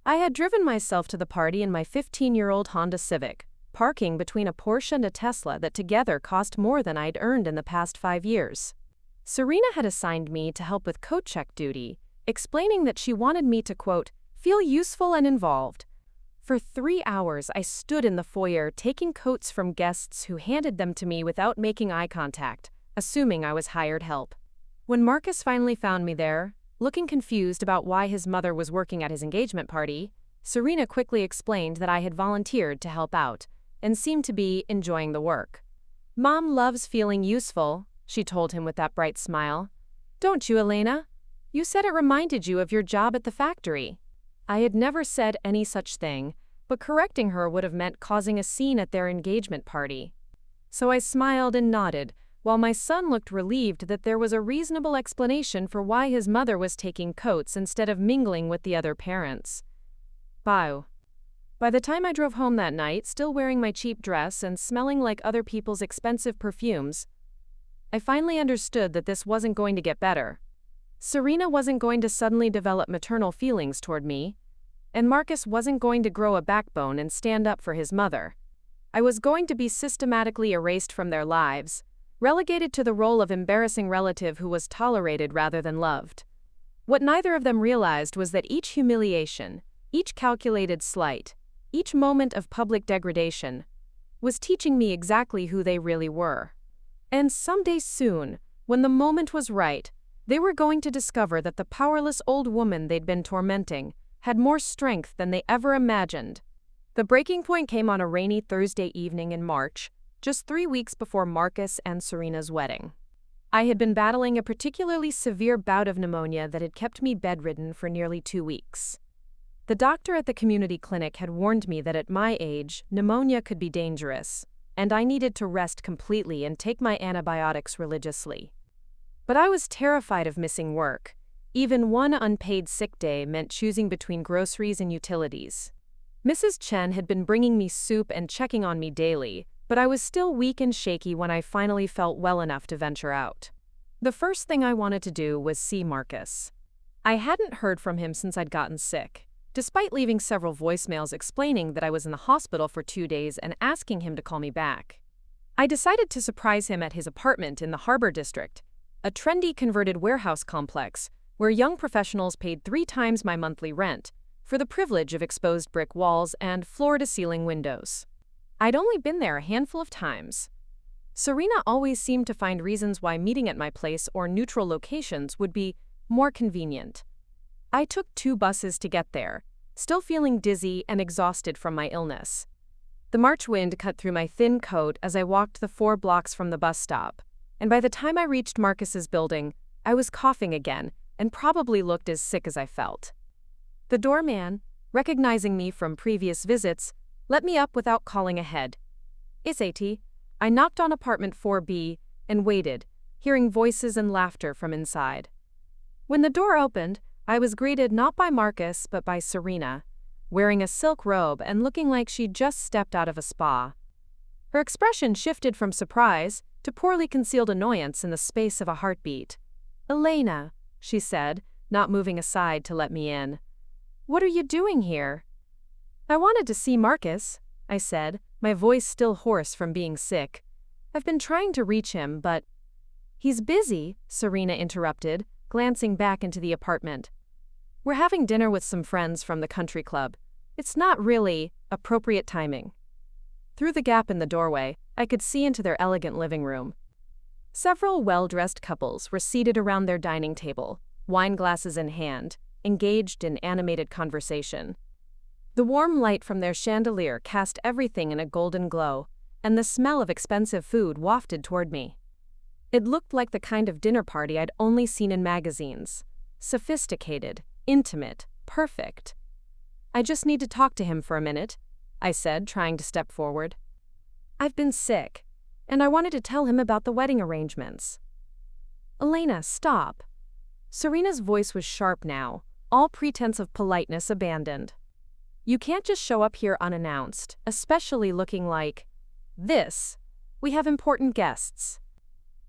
I had driven myself to the party in my 15-year-old Honda Civic, parking between a Porsche and a Tesla that together cost more than I'd earned in the past 5 years. Serena had assigned me to help with coat check duty, explaining that she wanted me to, quote, feel useful and involved. For 3 hours, I stood in the foyer taking coats from guests who handed them to me without making eye contact, assuming I was hired help. When Marcus finally found me there, looking confused about why his mother was working at his engagement party, Serena quickly explained that I had volunteered to help out and seemed to be enjoying the work. Mom loves feeling useful, she told him with that bright smile. Don't you, Elena? You said it reminded you of your job at the factory. I had never said any such thing, but correcting her would have meant causing a scene at their engagement party. So I smiled and nodded, while my son looked relieved that there was a reasonable explanation for why his mother was taking coats instead of mingling with the other parents. Wow. By the time I drove home that night, still wearing my cheap dress and smelling like other people's expensive perfumes, I finally understood that this wasn't going to get better. Serena wasn't going to suddenly develop maternal feelings toward me, and Marcus wasn't going to grow a backbone and stand up for his mother. I was going to be systematically erased from their lives, relegated to the role of embarrassing relative who was tolerated rather than loved. What neither of them realized was that each humiliation, each calculated slight, each moment of public degradation, was teaching me exactly who they really were. And someday soon, when the moment was right, they were going to discover that the powerless old woman they'd been tormenting had more strength than they ever imagined. The breaking point came on a rainy Thursday evening in March, just 3 weeks before Marcus and Serena's wedding. I had been battling a particularly severe bout of pneumonia that had kept me bedridden for nearly 2 weeks. The doctor at the community clinic had warned me that at my age, pneumonia could be dangerous, and I needed to rest completely and take my antibiotics religiously. But I was terrified of missing work. Even one unpaid sick day meant choosing between groceries and utilities. Mrs. Chen had been bringing me soup and checking on me daily, but I was still weak and shaky when I finally felt well enough to venture out. The first thing I wanted to do was see Marcus. I hadn't heard from him since I'd gotten sick, despite leaving several voicemails explaining that I was in the hospital for 2 days and asking him to call me back. I decided to surprise him at his apartment in the Harbor District, a trendy converted warehouse complex where young professionals paid 3 times my monthly rent for the privilege of exposed brick walls and floor-to-ceiling windows. I'd only been there a handful of times. Serena always seemed to find reasons why meeting at my place or neutral locations would be more convenient. I took 2 buses to get there, still feeling dizzy and exhausted from my illness. The March wind cut through my thin coat as I walked the 4 blocks from the bus stop, and by the time I reached Marcus's building, I was coughing again and probably looked as sick as I felt. The doorman, recognizing me from previous visits, let me up without calling ahead. "It's AT." I knocked on apartment 4B and waited, hearing voices and laughter from inside. When the door opened, I was greeted not by Marcus but by Serena, wearing a silk robe and looking like she'd just stepped out of a spa. Her expression shifted from surprise to poorly concealed annoyance in the space of a heartbeat. "Elena," she said, not moving aside to let me in. "What are you doing here?" "I wanted to see Marcus," I said, my voice still hoarse from being sick. "I've been trying to reach him, but—" "He's busy," Serena interrupted, glancing back into the apartment. "We're having dinner with some friends from the country club. It's not really appropriate timing." Through the gap in the doorway, I could see into their elegant living room. Several well-dressed couples were seated around their dining table, wine glasses in hand, engaged in animated conversation. The warm light from their chandelier cast everything in a golden glow, and the smell of expensive food wafted toward me. It looked like the kind of dinner party I'd only seen in magazines. Sophisticated, intimate, perfect. "I just need to talk to him for a minute," I said, trying to step forward. "I've been sick, and I wanted to tell him about the wedding arrangements." "Elena, stop." Serena's voice was sharp now, all pretense of politeness abandoned. You can't just show up here unannounced, especially looking like this. We have important guests.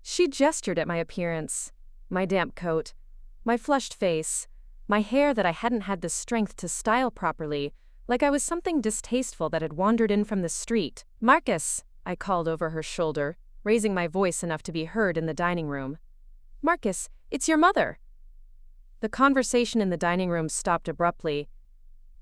She gestured at my appearance, my damp coat, my flushed face, my hair that I hadn't had the strength to style properly, like I was something distasteful that had wandered in from the street. "Marcus," I called over her shoulder, raising my voice enough to be heard in the dining room. "Marcus, it's your mother." The conversation in the dining room stopped abruptly.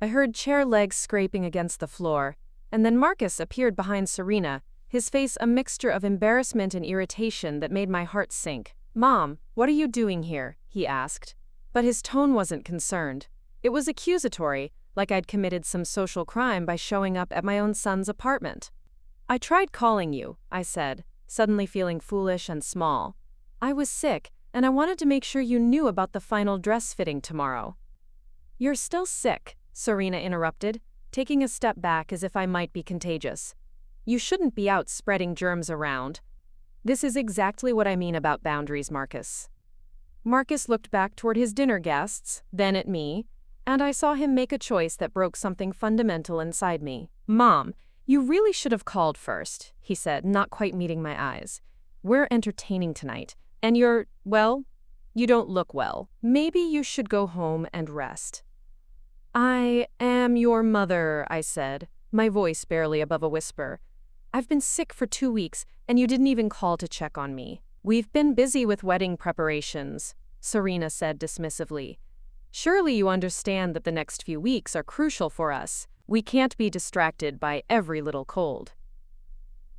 I heard chair legs scraping against the floor, and then Marcus appeared behind Serena, his face a mixture of embarrassment and irritation that made my heart sink. "Mom, what are you doing here?" he asked. But his tone wasn't concerned. It was accusatory, like I'd committed some social crime by showing up at my own son's apartment. "I tried calling you," I said, suddenly feeling foolish and small. "I was sick, and I wanted to make sure you knew about the final dress fitting tomorrow." "You're still sick," Serena interrupted, taking a step back as if I might be contagious. "You shouldn't be out spreading germs around." "This is exactly what I mean about boundaries, Marcus." Marcus looked back toward his dinner guests, then at me, and I saw him make a choice that broke something fundamental inside me. "Mom, you really should have called first," he said, not quite meeting my eyes. "We're entertaining tonight, and you don't look well. Maybe you should go home and rest." "I am your mother," I said, my voice barely above a whisper. "I've been sick for 2 weeks, and you didn't even call to check on me." "We've been busy with wedding preparations," Serena said dismissively. "Surely you understand that the next few weeks are crucial for us. We can't be distracted by every little cold."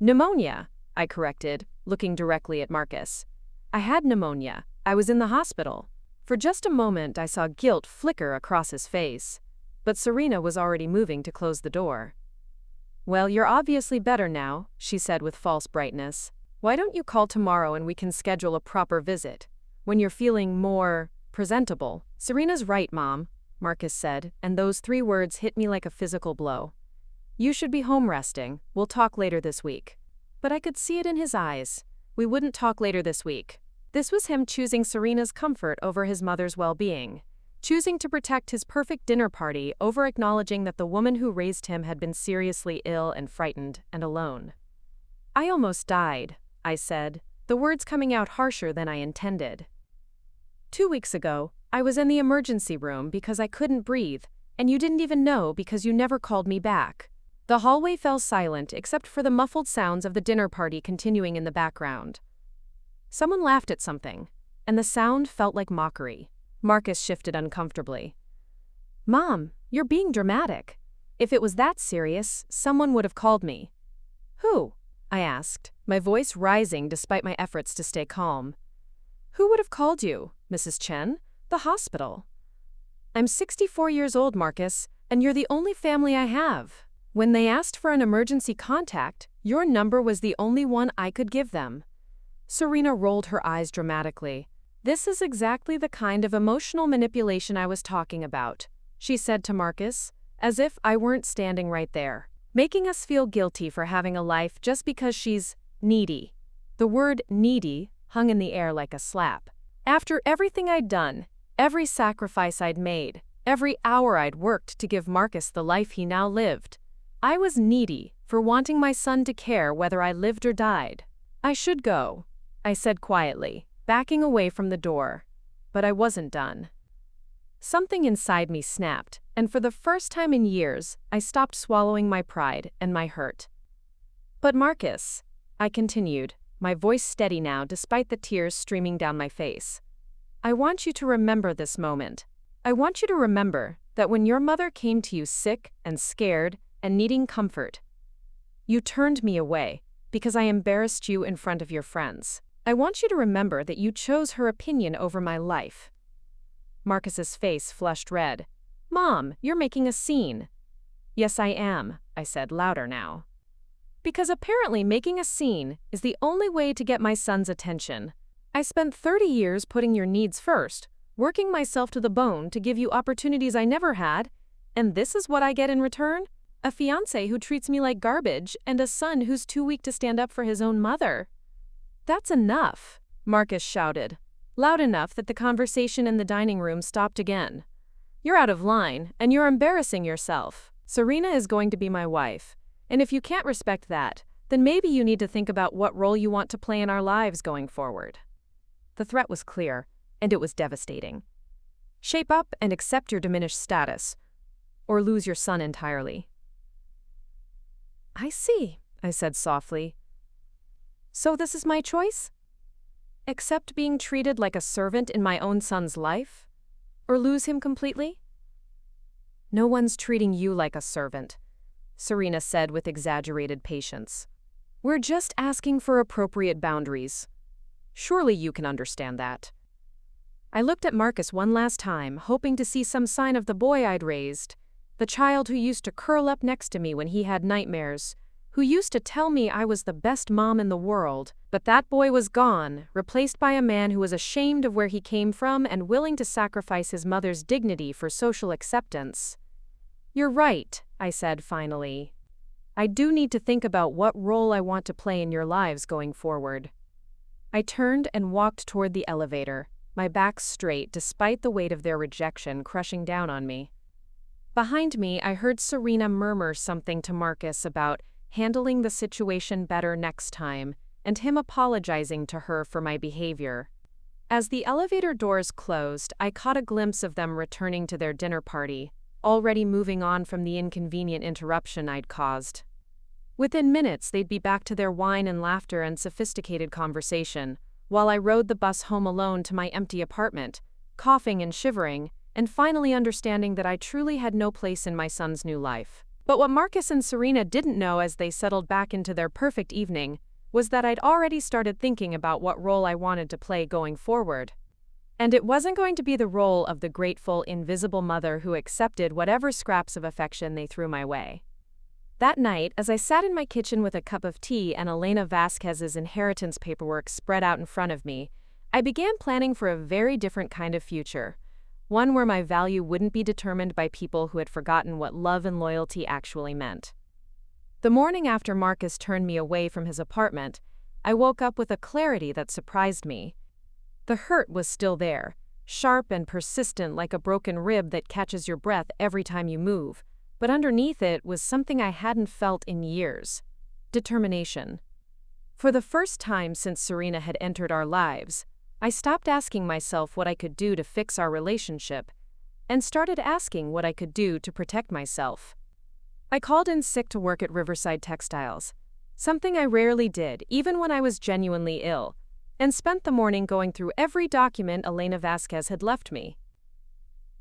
"Pneumonia," I corrected, looking directly at Marcus. "I had pneumonia. I was in the hospital." For just a moment I saw guilt flicker across his face, but Serena was already moving to close the door. "Well, you're obviously better now," she said with false brightness. "Why don't you call tomorrow and we can schedule a proper visit, when you're feeling more presentable?" "Serena's right, Mom," Marcus said, and those 3 words hit me like a physical blow. "You should be home resting. We'll talk later this week." But I could see it in his eyes. We wouldn't talk later this week. This was him choosing Serena's comfort over his mother's well-being, choosing to protect his perfect dinner party over acknowledging that the woman who raised him had been seriously ill and frightened and alone. "I almost died," I said, the words coming out harsher than I intended. 2 weeks ago, I was in the emergency room because I couldn't breathe, and you didn't even know because you never called me back." The hallway fell silent except for the muffled sounds of the dinner party continuing in the background. Someone laughed at something, and the sound felt like mockery. Marcus shifted uncomfortably. "Mom, you're being dramatic. If it was that serious, someone would have called me." "Who?" I asked, my voice rising despite my efforts to stay calm. "Who would have called you, Mrs. Chen? The hospital." "I'm 64 years old, Marcus, and you're the only family I have. When they asked for an emergency contact, your number was the only one I could give them." Serena rolled her eyes dramatically. "This is exactly the kind of emotional manipulation I was talking about," she said to Marcus, as if I weren't standing right there. "Making us feel guilty for having a life just because she's needy." The word needy hung in the air like a slap. After everything I'd done, every sacrifice I'd made, every hour I'd worked to give Marcus the life he now lived, I was needy for wanting my son to care whether I lived or died. "I should go," I said quietly, backing away from the door. But I wasn't done. Something inside me snapped, and for the first time in years, I stopped swallowing my pride and my hurt. "But Marcus," I continued, my voice steady now despite the tears streaming down my face, "I want you to remember this moment. I want you to remember that when your mother came to you sick and scared and needing comfort, you turned me away because I embarrassed you in front of your friends. I want you to remember that you chose her opinion over my life." Marcus's face flushed red. "Mom, you're making a scene." "Yes, I am," I said louder now. "Because apparently making a scene is the only way to get my son's attention. I spent 30 years putting your needs first, working myself to the bone to give you opportunities I never had, and this is what I get in return? A fiancé who treats me like garbage and a son who's too weak to stand up for his own mother." "That's enough," Marcus shouted, loud enough that the conversation in the dining room stopped again. You're out of line, and you're embarrassing yourself. Serena is going to be my wife. And if you can't respect that, then maybe you need to think about what role you want to play in our lives going forward. The threat was clear, and it was devastating. Shape up and accept your diminished status, or lose your son entirely. I see, I said softly. So this is my choice? Accept being treated like a servant in my own son's life? Or lose him completely? No one's treating you like a servant, Serena said with exaggerated patience. We're just asking for appropriate boundaries. Surely you can understand that. I looked at Marcus one last time, hoping to see some sign of the boy I'd raised, the child who used to curl up next to me when he had nightmares, who used to tell me I was the best mom in the world. But that boy was gone, replaced by a man who was ashamed of where he came from and willing to sacrifice his mother's dignity for social acceptance. You're right, I said finally. I do need to think about what role I want to play in your lives going forward. I turned and walked toward the elevator, my back straight despite the weight of their rejection crushing down on me. Behind me, I heard Serena murmur something to Marcus about handling the situation better next time, and him apologizing to her for my behavior. As the elevator doors closed, I caught a glimpse of them returning to their dinner party, already moving on from the inconvenient interruption I'd caused. Within minutes, they'd be back to their wine and laughter and sophisticated conversation, while I rode the bus home alone to my empty apartment, coughing and shivering, and finally understanding that I truly had no place in my son's new life. But what Marcus and Serena didn't know as they settled back into their perfect evening was that I'd already started thinking about what role I wanted to play going forward. And it wasn't going to be the role of the grateful, invisible mother who accepted whatever scraps of affection they threw my way. That night, as I sat in my kitchen with a cup of tea and Elena Vasquez's inheritance paperwork spread out in front of me, I began planning for a very different kind of future, one where my value wouldn't be determined by people who had forgotten what love and loyalty actually meant. The morning after Marcus turned me away from his apartment, I woke up with a clarity that surprised me. The hurt was still there, sharp and persistent like a broken rib that catches your breath every time you move, but underneath it was something I hadn't felt in years: determination. For the first time since Serena had entered our lives, I stopped asking myself what I could do to fix our relationship and started asking what I could do to protect myself. I called in sick to work at Riverside Textiles, something I rarely did even when I was genuinely ill, and spent the morning going through every document Elena Vasquez had left me.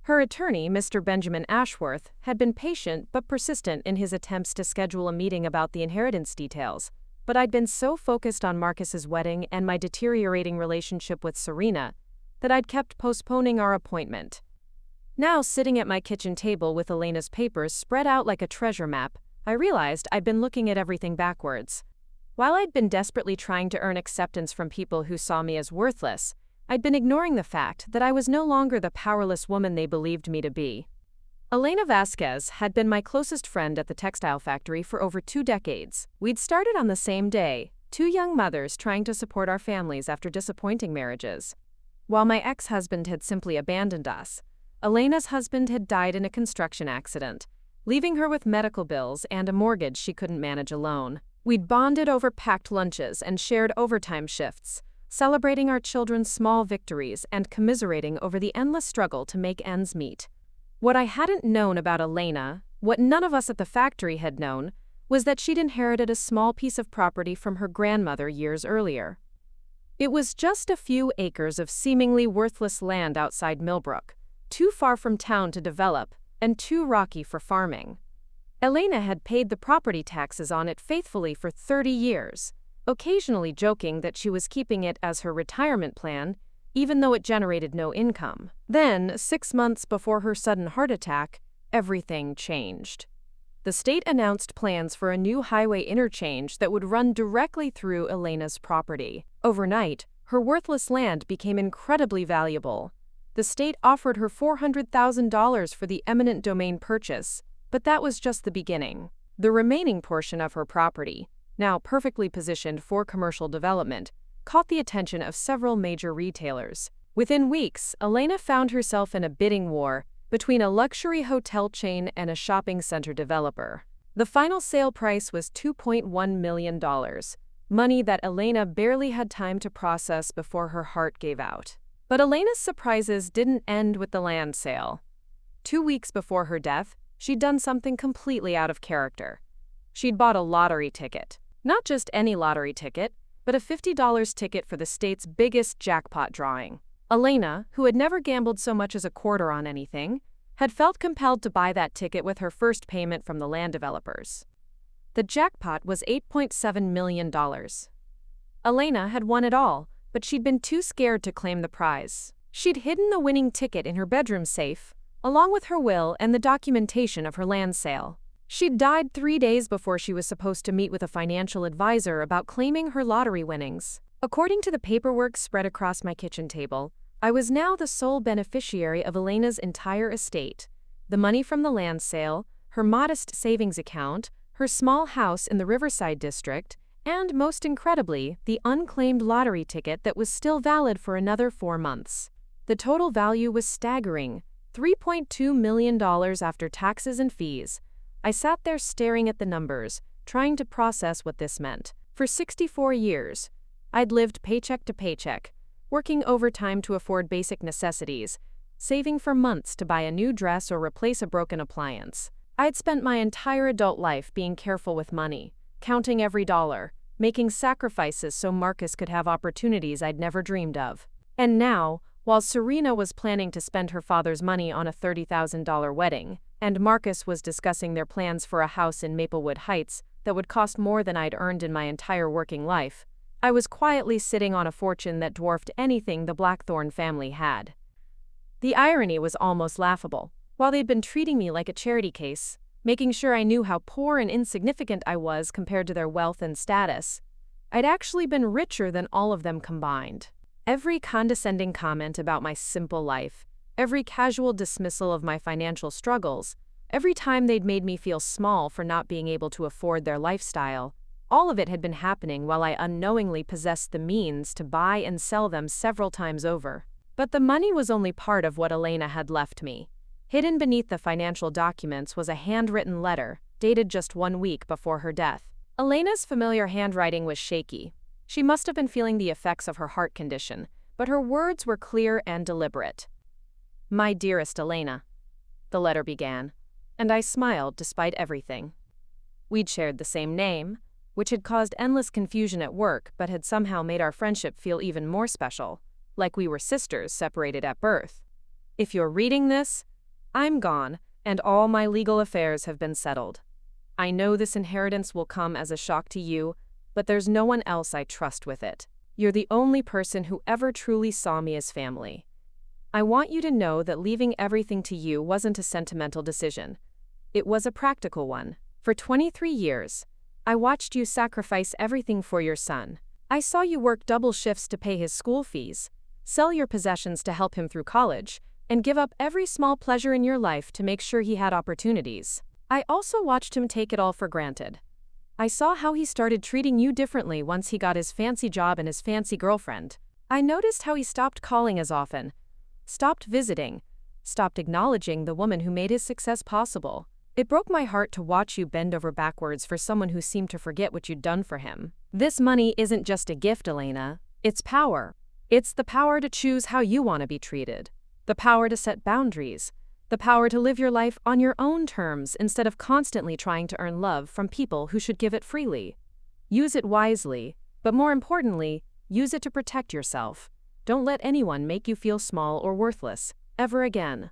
Her attorney, Mr. Benjamin Ashworth, had been patient but persistent in his attempts to schedule a meeting about the inheritance details, but I'd been so focused on Marcus's wedding and my deteriorating relationship with Serena that I'd kept postponing our appointment. Now, sitting at my kitchen table with Elena's papers spread out like a treasure map, I realized I'd been looking at everything backwards. While I'd been desperately trying to earn acceptance from people who saw me as worthless, I'd been ignoring the fact that I was no longer the powerless woman they believed me to be. Elena Vasquez had been my closest friend at the textile factory for over 2 decades. We'd started on the same day, 2 young mothers trying to support our families after disappointing marriages. While my ex-husband had simply abandoned us, Elena's husband had died in a construction accident, leaving her with medical bills and a mortgage she couldn't manage alone. We'd bonded over packed lunches and shared overtime shifts, celebrating our children's small victories and commiserating over the endless struggle to make ends meet. What I hadn't known about Elena, what none of us at the factory had known, was that she'd inherited a small piece of property from her grandmother years earlier. It was just a few acres of seemingly worthless land outside Millbrook, too far from town to develop, and too rocky for farming. Elena had paid the property taxes on it faithfully for 30 years, occasionally joking that she was keeping it as her retirement plan, even though it generated no income. Then, 6 months before her sudden heart attack, everything changed. The state announced plans for a new highway interchange that would run directly through Elena's property. Overnight, her worthless land became incredibly valuable. The state offered her $400,000 for the eminent domain purchase, but that was just the beginning. The remaining portion of her property, now perfectly positioned for commercial development, caught the attention of several major retailers. Within weeks, Elena found herself in a bidding war between a luxury hotel chain and a shopping center developer. The final sale price was $2.1 million, money that Elena barely had time to process before her heart gave out. But Elena's surprises didn't end with the land sale. 2 weeks before her death, she'd done something completely out of character. She'd bought a lottery ticket. Not just any lottery ticket, but a $50 ticket for the state's biggest jackpot drawing. Elena, who had never gambled so much as a quarter on anything, had felt compelled to buy that ticket with her first payment from the land developers. The jackpot was $8.7 million. Elena had won it all, but she'd been too scared to claim the prize. She'd hidden the winning ticket in her bedroom safe, along with her will and the documentation of her land sale. She'd died 3 days before she was supposed to meet with a financial advisor about claiming her lottery winnings. According to the paperwork spread across my kitchen table, I was now the sole beneficiary of Elena's entire estate: the money from the land sale, her modest savings account, her small house in the Riverside district, and, most incredibly, the unclaimed lottery ticket that was still valid for another 4 months. The total value was staggering: $3.2 million after taxes and fees. I sat there staring at the numbers, trying to process what this meant. For 64 years, I'd lived paycheck to paycheck, working overtime to afford basic necessities, saving for months to buy a new dress or replace a broken appliance. I'd spent my entire adult life being careful with money, counting every dollar, making sacrifices so Marcus could have opportunities I'd never dreamed of. And now, while Serena was planning to spend her father's money on a $30,000 wedding, and Marcus was discussing their plans for a house in Maplewood Heights that would cost more than I'd earned in my entire working life, I was quietly sitting on a fortune that dwarfed anything the Blackthorne family had. The irony was almost laughable. While they'd been treating me like a charity case, making sure I knew how poor and insignificant I was compared to their wealth and status, I'd actually been richer than all of them combined. Every condescending comment about my simple life, every casual dismissal of my financial struggles, every time they'd made me feel small for not being able to afford their lifestyle, all of it had been happening while I unknowingly possessed the means to buy and sell them several times over. But the money was only part of what Elena had left me. Hidden beneath the financial documents was a handwritten letter, dated just 1 week before her death. Elena's familiar handwriting was shaky. She must have been feeling the effects of her heart condition, but her words were clear and deliberate. "My dearest Elena," the letter began, and I smiled despite everything. We'd shared the same name, which had caused endless confusion at work but had somehow made our friendship feel even more special, like we were sisters separated at birth. "If you're reading this, I'm gone, and all my legal affairs have been settled. I know this inheritance will come as a shock to you, but there's no one else I trust with it. You're the only person who ever truly saw me as family. I want you to know that leaving everything to you wasn't a sentimental decision. It was a practical one. For 23 years, I watched you sacrifice everything for your son. I saw you work double shifts to pay his school fees, sell your possessions to help him through college, and give up every small pleasure in your life to make sure he had opportunities. I also watched him take it all for granted. I saw how he started treating you differently once he got his fancy job and his fancy girlfriend. I noticed how he stopped calling as often, stopped visiting, stopped acknowledging the woman who made his success possible. It broke my heart to watch you bend over backwards for someone who seemed to forget what you'd done for him. This money isn't just a gift, Elena. It's power. It's the power to choose how you want to be treated. The power to set boundaries. The power to live your life on your own terms instead of constantly trying to earn love from people who should give it freely. Use it wisely, but more importantly, use it to protect yourself. Don't let anyone make you feel small or worthless, ever again.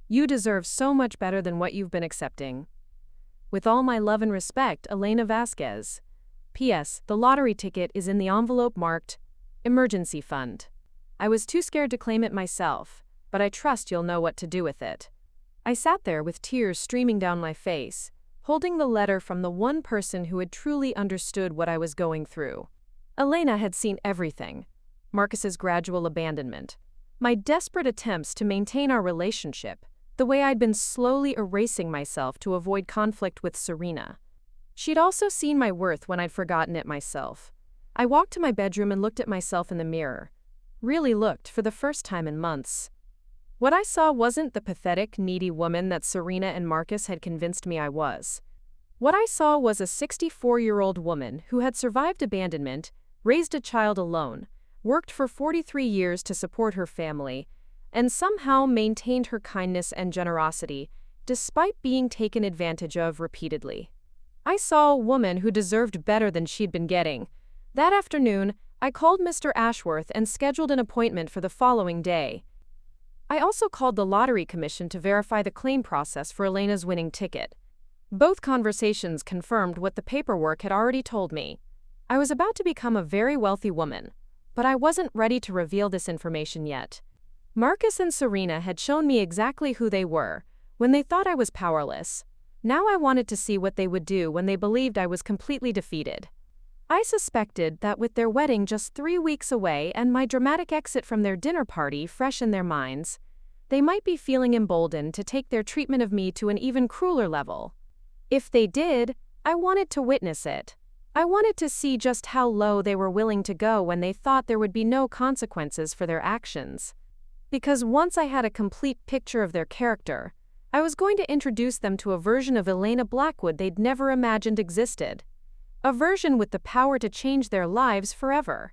You deserve so much better than what you've been accepting. With all my love and respect, Elena Vasquez. P.S. The lottery ticket is in the envelope marked Emergency Fund. I was too scared to claim it myself, but I trust you'll know what to do with it. I sat there with tears streaming down my face, holding the letter from the one person who had truly understood what I was going through. Elena had seen everything. Marcus's gradual abandonment, my desperate attempts to maintain our relationship, the way I'd been slowly erasing myself to avoid conflict with Serena. She'd also seen my worth when I'd forgotten it myself. I walked to my bedroom and looked at myself in the mirror. Really looked for the first time in months. What I saw wasn't the pathetic, needy woman that Serena and Marcus had convinced me I was. What I saw was a 64-year-old woman who had survived abandonment, raised a child alone, worked for 43 years to support her family, and somehow maintained her kindness and generosity, despite being taken advantage of repeatedly. I saw a woman who deserved better than she'd been getting. That afternoon, I called Mr. Ashworth and scheduled an appointment for the following day. I also called the Lottery Commission to verify the claim process for Elena's winning ticket. Both conversations confirmed what the paperwork had already told me. I was about to become a very wealthy woman, but I wasn't ready to reveal this information yet. Marcus and Serena had shown me exactly who they were when they thought I was powerless. Now I wanted to see what they would do when they believed I was completely defeated. I suspected that with their wedding just 3 weeks away and my dramatic exit from their dinner party fresh in their minds, they might be feeling emboldened to take their treatment of me to an even crueler level. If they did, I wanted to witness it. I wanted to see just how low they were willing to go when they thought there would be no consequences for their actions. Because once I had a complete picture of their character, I was going to introduce them to a version of Elena Blackwood they'd never imagined existed. A version with the power to change their lives forever.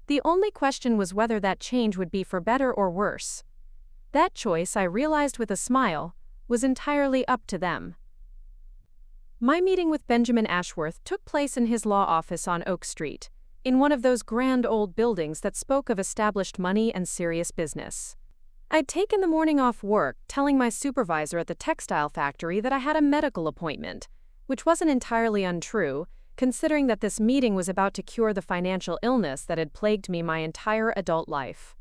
The only question was whether that change would be for better or worse. That choice, I realized with a smile, was entirely up to them. My meeting with Benjamin Ashworth took place in his law office on Oak Street, in one of those grand old buildings that spoke of established money and serious business. I'd taken the morning off work, telling my supervisor at the textile factory that I had a medical appointment, which wasn't entirely untrue, considering that this meeting was about to cure the financial illness that had plagued me my entire adult life.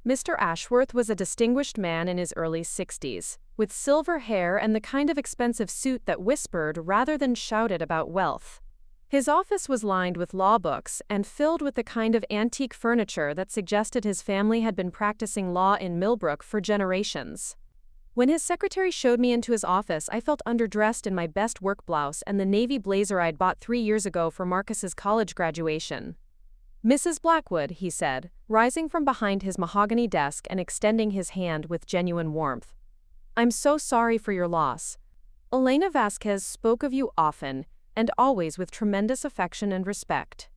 Mr. Ashworth was a distinguished man in his early 60s, with silver hair and the kind of expensive suit that whispered rather than shouted about wealth. His office was lined with law books and filled with the kind of antique furniture that suggested his family had been practicing law in Millbrook for generations. When his secretary showed me into his office, I felt underdressed in my best work blouse and the navy blazer I'd bought 3 years ago for Marcus's college graduation. "Mrs. Blackwood," he said, rising from behind his mahogany desk and extending his hand with genuine warmth. "I'm so sorry for your loss. Elena Vasquez spoke of you often, and always with tremendous affection and respect."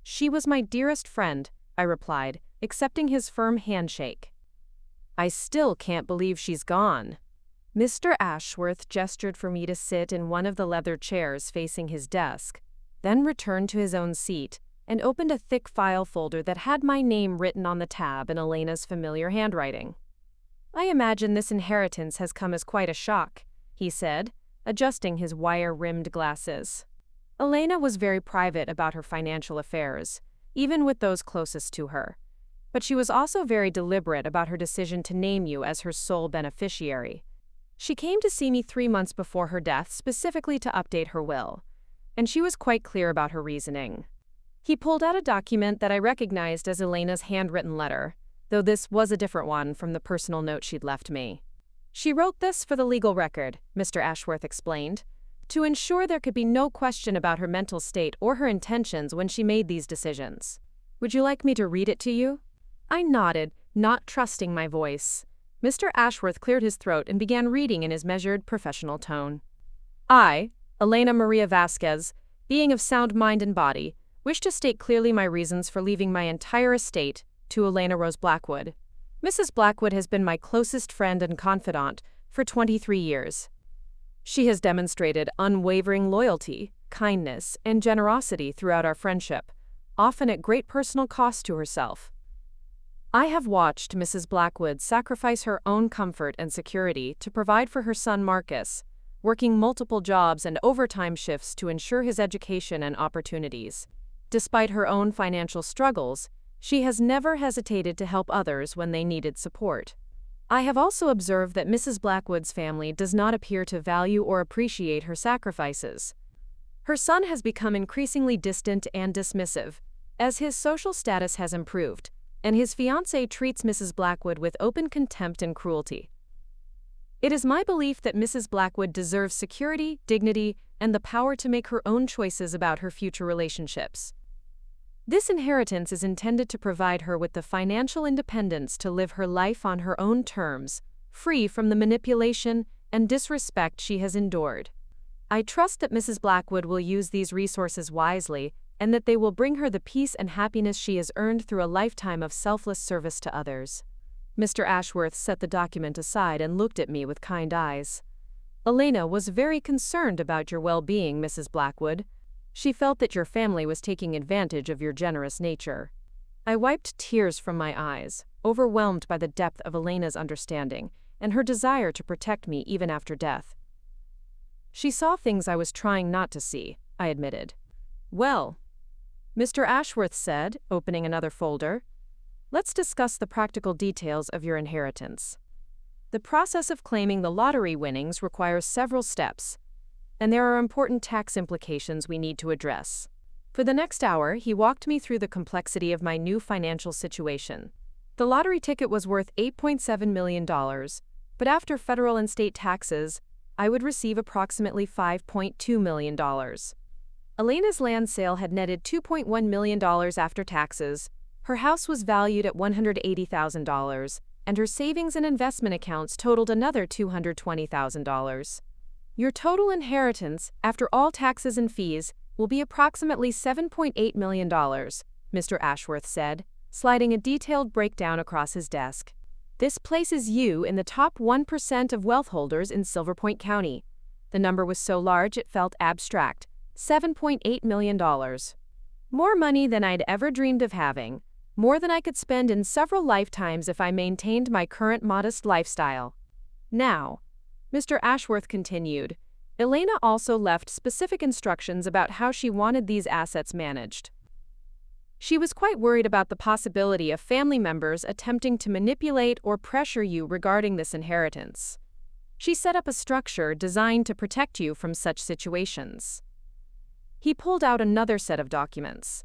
"She was my dearest friend," I replied, accepting his firm handshake. "I still can't believe she's gone." Mr. Ashworth gestured for me to sit in one of the leather chairs facing his desk, then returned to his own seat and opened a thick file folder that had my name written on the tab in Elena's familiar handwriting. "I imagine this inheritance has come as quite a shock," he said, adjusting his wire-rimmed glasses. Elena was very private about her financial affairs, even with those closest to her. But she was also very deliberate about her decision to name you as her sole beneficiary. She came to see me 3 months before her death specifically to update her will, and she was quite clear about her reasoning. He pulled out a document that I recognized as Elena's handwritten letter, though this was a different one from the personal note she'd left me. "She wrote this for the legal record," Mr. Ashworth explained, "to ensure there could be no question about her mental state or her intentions when she made these decisions. Would you like me to read it to you?" I nodded, not trusting my voice. Mr. Ashworth cleared his throat and began reading in his measured, professional tone. "I, Elena Maria Vasquez, being of sound mind and body, wish to state clearly my reasons for leaving my entire estate to Elena Rose Blackwood. Mrs. Blackwood has been my closest friend and confidant for 23 years. She has demonstrated unwavering loyalty, kindness, and generosity throughout our friendship, often at great personal cost to herself. I have watched Mrs. Blackwood sacrifice her own comfort and security to provide for her son Marcus, working multiple jobs and overtime shifts to ensure his education and opportunities. Despite her own financial struggles, she has never hesitated to help others when they needed support. I have also observed that Mrs. Blackwood's family does not appear to value or appreciate her sacrifices. Her son has become increasingly distant and dismissive, as his social status has improved, and his fiancée treats Mrs. Blackwood with open contempt and cruelty. It is my belief that Mrs. Blackwood deserves security, dignity, and the power to make her own choices about her future relationships. This inheritance is intended to provide her with the financial independence to live her life on her own terms, free from the manipulation and disrespect she has endured. I trust that Mrs. Blackwood will use these resources wisely and that they will bring her the peace and happiness she has earned through a lifetime of selfless service to others." Mr. Ashworth set the document aside and looked at me with kind eyes. "Elena was very concerned about your well-being, Mrs. Blackwood. She felt that your family was taking advantage of your generous nature." I wiped tears from my eyes, overwhelmed by the depth of Elena's understanding and her desire to protect me even after death. "She saw things I was trying not to see," I admitted. "Well," Mr. Ashworth said, opening another folder, "let's discuss the practical details of your inheritance. The process of claiming the lottery winnings requires several steps, and there are important tax implications we need to address." For the next hour, he walked me through the complexity of my new financial situation. The lottery ticket was worth $8.7 million, but after federal and state taxes, I would receive approximately $5.2 million. Elena's land sale had netted $2.1 million after taxes, her house was valued at $180,000, and her savings and investment accounts totaled another $220,000. "Your total inheritance, after all taxes and fees, will be approximately $7.8 million, Mr. Ashworth said, sliding a detailed breakdown across his desk. "This places you in the top 1% of wealth holders in Silver Point County." The number was so large it felt abstract. $7.8 million. More money than I'd ever dreamed of having, more than I could spend in several lifetimes if I maintained my current modest lifestyle. "Now," Mr. Ashworth continued, "Elena also left specific instructions about how she wanted these assets managed. She was quite worried about the possibility of family members attempting to manipulate or pressure you regarding this inheritance. She set up a structure designed to protect you from such situations." He pulled out another set of documents.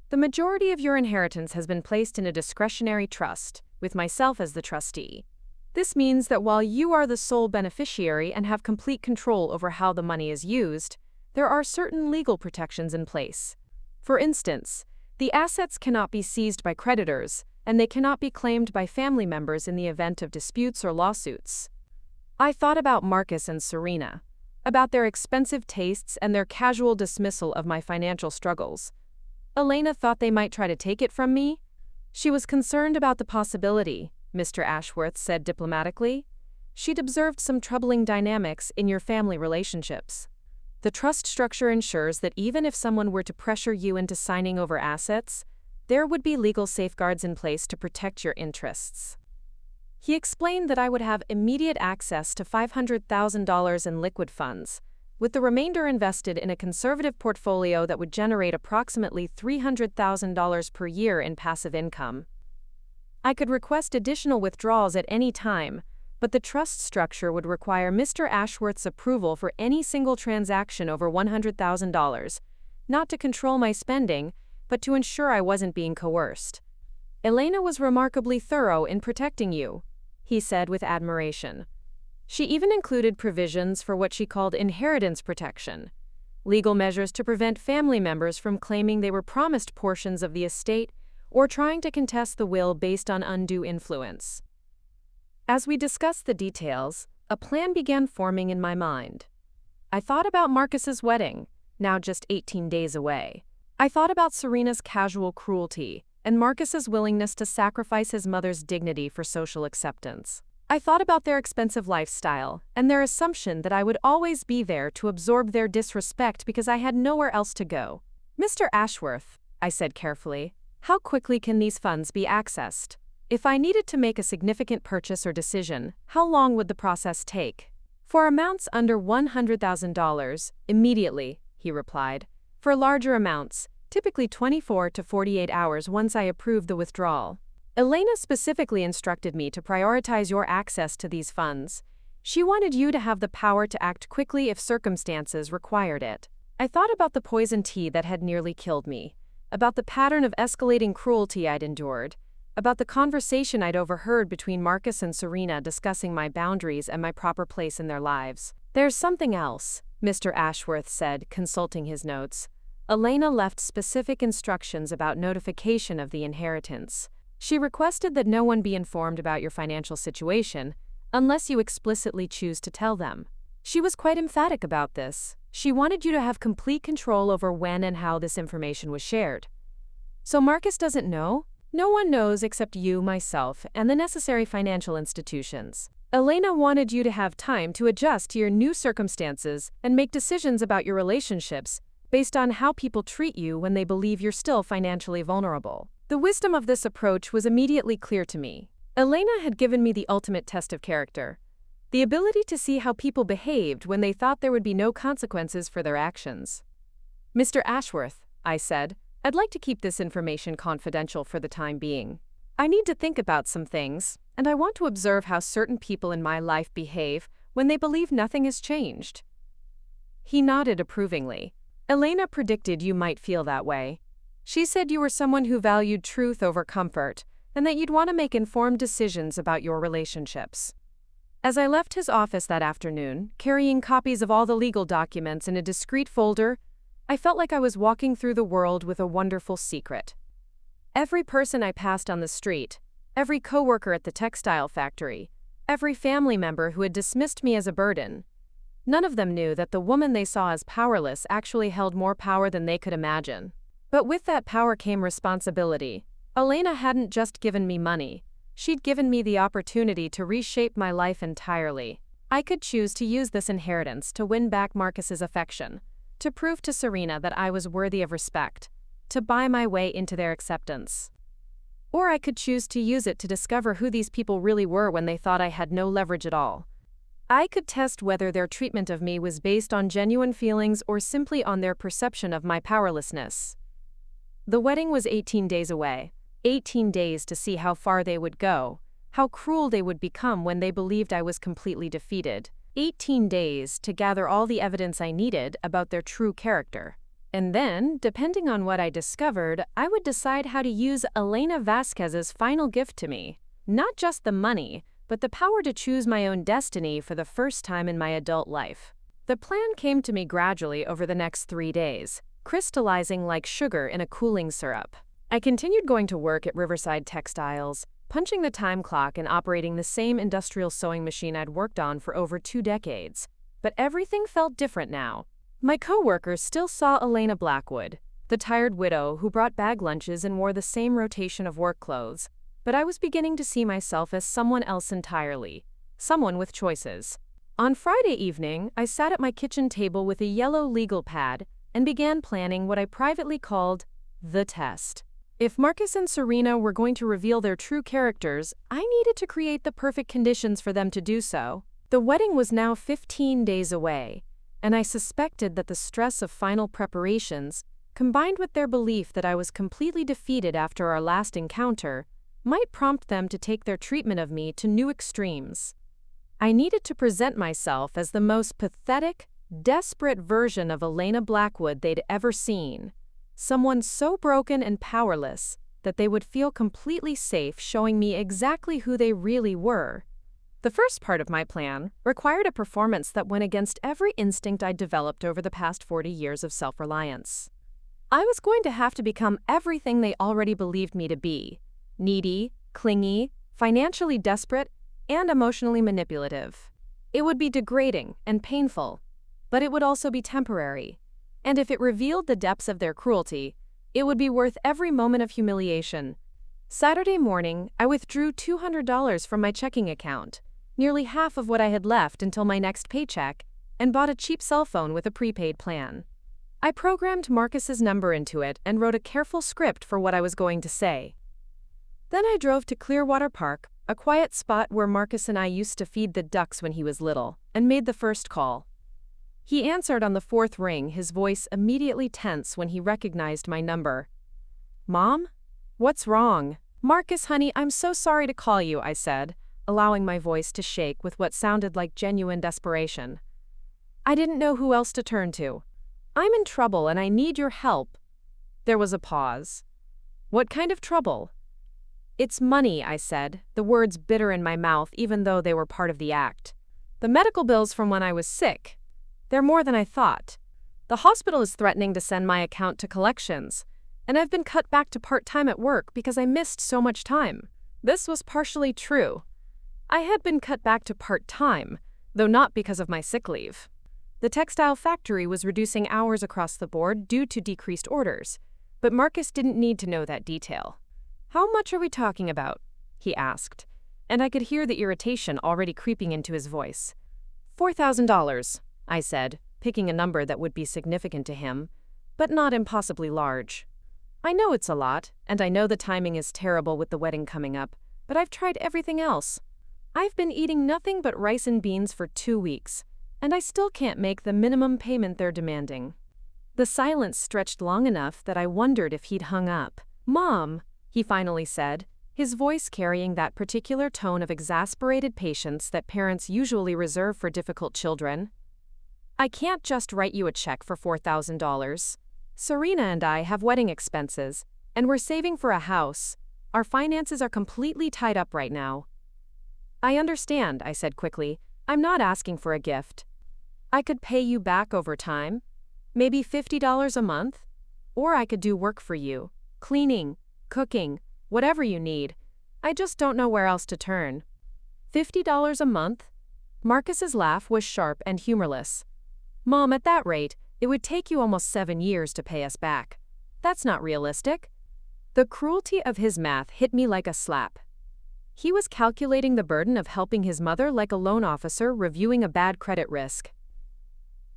"The majority of your inheritance has been placed in a discretionary trust, with myself as the trustee. This means that while you are the sole beneficiary and have complete control over how the money is used, there are certain legal protections in place. For instance, the assets cannot be seized by creditors, and they cannot be claimed by family members in the event of disputes or lawsuits." I thought about Marcus and Serena, about their expensive tastes and their casual dismissal of my financial struggles. Elena thought they might try to take it from me? "She was concerned about the possibility," Mr. Ashworth said diplomatically. "She'd observed some troubling dynamics in your family relationships. The trust structure ensures that even if someone were to pressure you into signing over assets, there would be legal safeguards in place to protect your interests." He explained that I would have immediate access to $500,000 in liquid funds, with the remainder invested in a conservative portfolio that would generate approximately $300,000 per year in passive income. I could request additional withdrawals at any time, but the trust structure would require Mr. Ashworth's approval for any single transaction over $100,000, not to control my spending, but to ensure I wasn't being coerced. "Elena was remarkably thorough in protecting you," he said with admiration. "She even included provisions for what she called inheritance protection, legal measures to prevent family members from claiming they were promised portions of the estate or trying to contest the will based on undue influence." As we discussed the details, a plan began forming in my mind. I thought about Marcus's wedding, now just 18 days away. I thought about Serena's casual cruelty and Marcus's willingness to sacrifice his mother's dignity for social acceptance. I thought about their expensive lifestyle and their assumption that I would always be there to absorb their disrespect because I had nowhere else to go. "Mr. Ashworth," I said carefully, "how quickly can these funds be accessed? If I needed to make a significant purchase or decision, how long would the process take?" "For amounts under $100,000, immediately," he replied. "For larger amounts, typically 24 to 48 hours once I approve the withdrawal. Elena specifically instructed me to prioritize your access to these funds. She wanted you to have the power to act quickly if circumstances required it." I thought about the poison tea that had nearly killed me, about the pattern of escalating cruelty I'd endured, about the conversation I'd overheard between Marcus and Serena discussing my boundaries and my proper place in their lives. "There's something else," Mr. Ashworth said, consulting his notes. Elena left specific instructions about notification of the inheritance. She requested that no one be informed about your financial situation unless you explicitly choose to tell them. She was quite emphatic about this. She wanted you to have complete control over when and how this information was shared. So Marcus doesn't know? No one knows except you, myself, and the necessary financial institutions. Elena wanted you to have time to adjust to your new circumstances and make decisions about your relationships based on how people treat you when they believe you're still financially vulnerable. The wisdom of this approach was immediately clear to me. Elena had given me the ultimate test of character, the ability to see how people behaved when they thought there would be no consequences for their actions. "Mr. Ashworth," I said, "I'd like to keep this information confidential for the time being. I need to think about some things, and I want to observe how certain people in my life behave when they believe nothing has changed." He nodded approvingly. "Elena predicted you might feel that way. She said you were someone who valued truth over comfort, and that you'd want to make informed decisions about your relationships." As I left his office that afternoon, carrying copies of all the legal documents in a discreet folder, I felt like I was walking through the world with a wonderful secret. Every person I passed on the street, every coworker at the textile factory, every family member who had dismissed me as a burden, none of them knew that the woman they saw as powerless actually held more power than they could imagine. But with that power came responsibility. Elena hadn't just given me money. She'd given me the opportunity to reshape my life entirely. I could choose to use this inheritance to win back Marcus's affection, to prove to Serena that I was worthy of respect, to buy my way into their acceptance. Or I could choose to use it to discover who these people really were when they thought I had no leverage at all. I could test whether their treatment of me was based on genuine feelings or simply on their perception of my powerlessness. The wedding was 18 days away. 18 days to see how far they would go, how cruel they would become when they believed I was completely defeated. 18 days to gather all the evidence I needed about their true character. And then, depending on what I discovered, I would decide how to use Elena Vasquez's final gift to me. Not just the money, but the power to choose my own destiny for the first time in my adult life. The plan came to me gradually over the next 3 days, crystallizing like sugar in a cooling syrup. I continued going to work at Riverside Textiles, punching the time clock and operating the same industrial sewing machine I'd worked on for over 2 decades. But everything felt different now. My coworkers still saw Elena Blackwood, the tired widow who brought bag lunches and wore the same rotation of work clothes. But I was beginning to see myself as someone else entirely, someone with choices. On Friday evening, I sat at my kitchen table with a yellow legal pad and began planning what I privately called the test. If Marcus and Serena were going to reveal their true characters, I needed to create the perfect conditions for them to do so. The wedding was now 15 days away, and I suspected that the stress of final preparations, combined with their belief that I was completely defeated after our last encounter, might prompt them to take their treatment of me to new extremes. I needed to present myself as the most pathetic, desperate version of Elena Blackwood they'd ever seen. Someone so broken and powerless that they would feel completely safe showing me exactly who they really were. The first part of my plan required a performance that went against every instinct I'd developed over the past 40 years of self-reliance. I was going to have to become everything they already believed me to be: needy, clingy, financially desperate, and emotionally manipulative. It would be degrading and painful, but it would also be temporary. And if it revealed the depths of their cruelty, it would be worth every moment of humiliation. Saturday morning, I withdrew $200 from my checking account, nearly half of what I had left until my next paycheck, and bought a cheap cell phone with a prepaid plan. I programmed Marcus's number into it and wrote a careful script for what I was going to say. Then I drove to Clearwater Park, a quiet spot where Marcus and I used to feed the ducks when he was little, and made the first call. He answered on the 4th ring, his voice immediately tense when he recognized my number. "Mom? What's wrong?" "Marcus, honey, I'm so sorry to call you," I said, allowing my voice to shake with what sounded like genuine desperation. I didn't know who else to turn to. "I'm in trouble and I need your help." There was a pause. "What kind of trouble?" "It's money," I said, the words bitter in my mouth even though they were part of the act. "The medical bills from when I was sick. They're more than I thought." The hospital is threatening to send my account to collections, and I've been cut back to part-time at work because I missed so much time. This was partially true. I had been cut back to part-time, though not because of my sick leave. The textile factory was reducing hours across the board due to decreased orders, but Marcus didn't need to know that detail. "How much are we talking about?" he asked, and I could hear the irritation already creeping into his voice. $4,000, I said, picking a number that would be significant to him, but not impossibly large. I know it's a lot, and I know the timing is terrible with the wedding coming up, but I've tried everything else. I've been eating nothing but rice and beans for 2 weeks, and I still can't make the minimum payment they're demanding. The silence stretched long enough that I wondered if he'd hung up. "Mom," he finally said, his voice carrying that particular tone of exasperated patience that parents usually reserve for difficult children. "I can't just write you a check for $4,000. Serena and I have wedding expenses, and we're saving for a house. Our finances are completely tied up right now." "I understand," I said quickly. "I'm not asking for a gift. I could pay you back over time, maybe $50 a month, or I could do work for you, cleaning, cooking, whatever you need. I just don't know where else to turn." $50 a month? Marcus's laugh was sharp and humorless. "Mom, at that rate, it would take you almost 7 years to pay us back. That's not realistic." The cruelty of his math hit me like a slap. He was calculating the burden of helping his mother like a loan officer reviewing a bad credit risk.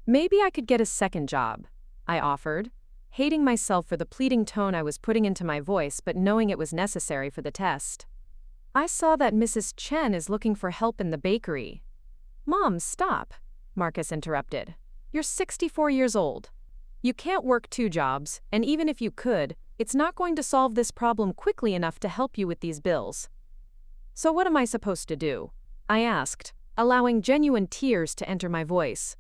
"Maybe I could get a second job," I offered, hating myself for the pleading tone I was putting into my voice but knowing it was necessary for the test. "I saw that Mrs. Chen is looking for help in the bakery." "Mom, stop," Marcus interrupted. "You're 64 years old. You can't work 2 jobs, and even if you could, it's not going to solve this problem quickly enough to help you with these bills." "So what am I supposed to do?" I asked, allowing genuine tears to enter my voice.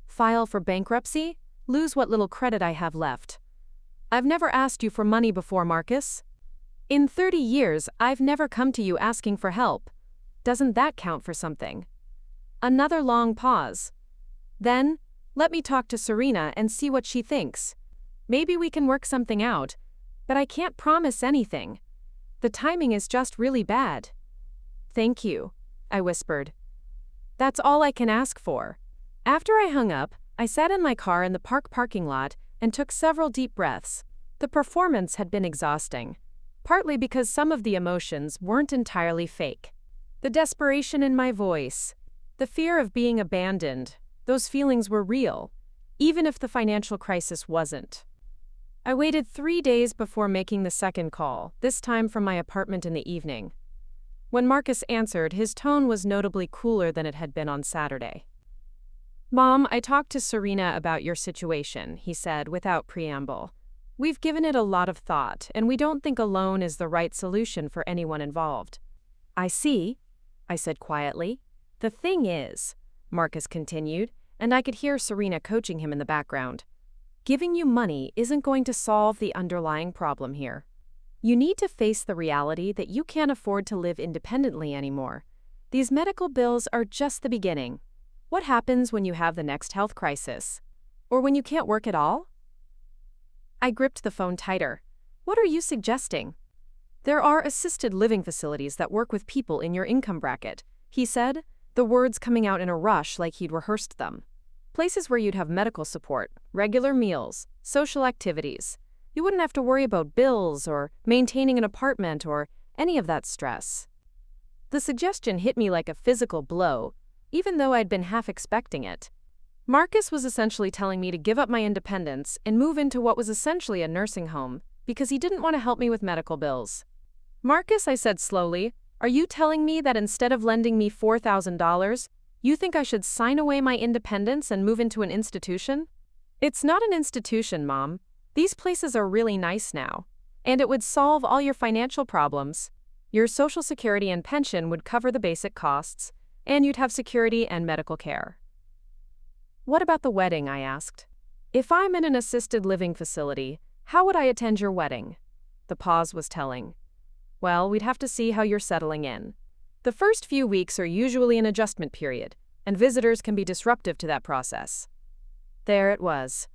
"File for bankruptcy? Lose what little credit I have left?" "I've never asked you for money before, Marcus. In 30 years, I've never come to you asking for help. Doesn't that count for something?" Another long pause. "Then, let me talk to Serena and see what she thinks. Maybe we can work something out, but I can't promise anything. The timing is just really bad." "Thank you," I whispered. "That's all I can ask for." After I hung up, I sat in my car in the parking lot and took several deep breaths. The performance had been exhausting, partly because some of the emotions weren't entirely fake. The desperation in my voice, the fear of being abandoned, those feelings were real, even if the financial crisis wasn't. I waited 3 days before making the second call, this time from my apartment in the evening. When Marcus answered, his tone was notably cooler than it had been on Saturday. "Mom, I talked to Serena about your situation," he said without preamble. "We've given it a lot of thought, and we don't think a loan is the right solution for anyone involved." "I see," I said quietly. "The thing is," Marcus continued, and I could hear Serena coaching him in the background, "giving you money isn't going to solve the underlying problem here. You need to face the reality that you can't afford to live independently anymore. These medical bills are just the beginning. What happens when you have the next health crisis? Or when you can't work at all?" I gripped the phone tighter. "What are you suggesting?" "There are assisted living facilities that work with people in your income bracket," he said, the words coming out in a rush like he'd rehearsed them. "Places where you'd have medical support, regular meals, social activities. You wouldn't have to worry about bills or maintaining an apartment or any of that stress." The suggestion hit me like a physical blow, even though I'd been half expecting it. Marcus was essentially telling me to give up my independence and move into what was essentially a nursing home because he didn't want to help me with medical bills. "Marcus," I said slowly, "are you telling me that instead of lending me $4,000, you think I should sign away my independence and move into an institution?" "It's not an institution, Mom. These places are really nice now, and it would solve all your financial problems. Your Social Security and pension would cover the basic costs, and you'd have security and medical care." "What about the wedding?" I asked. "If I'm in an assisted living facility, how would I attend your wedding?" The pause was telling. "Well, we'd have to see how you're settling in. The first few weeks are usually an adjustment period, and visitors can be disruptive to that process." There it was.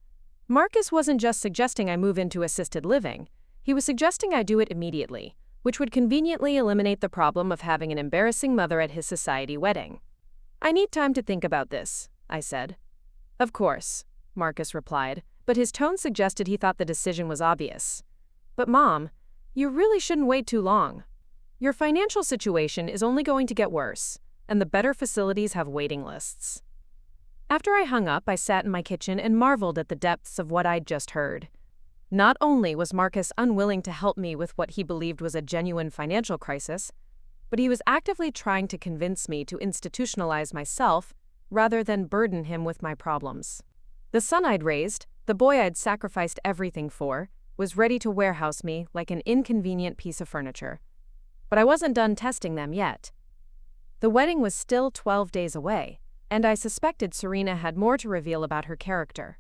Marcus wasn't just suggesting I move into assisted living. He was suggesting I do it immediately, which would conveniently eliminate the problem of having an embarrassing mother at his society wedding. I need time to think about this, I said. Of course, Marcus replied, but his tone suggested he thought the decision was obvious. But Mom, you really shouldn't wait too long. Your financial situation is only going to get worse, and the better facilities have waiting lists. After I hung up, I sat in my kitchen and marveled at the depths of what I'd just heard. Not only was Marcus unwilling to help me with what he believed was a genuine financial crisis, but he was actively trying to convince me to institutionalize myself rather than burden him with my problems. The son I'd raised, the boy I'd sacrificed everything for, was ready to warehouse me like an inconvenient piece of furniture. But I wasn't done testing them yet. The wedding was still 12 days away, and I suspected Serena had more to reveal about her character.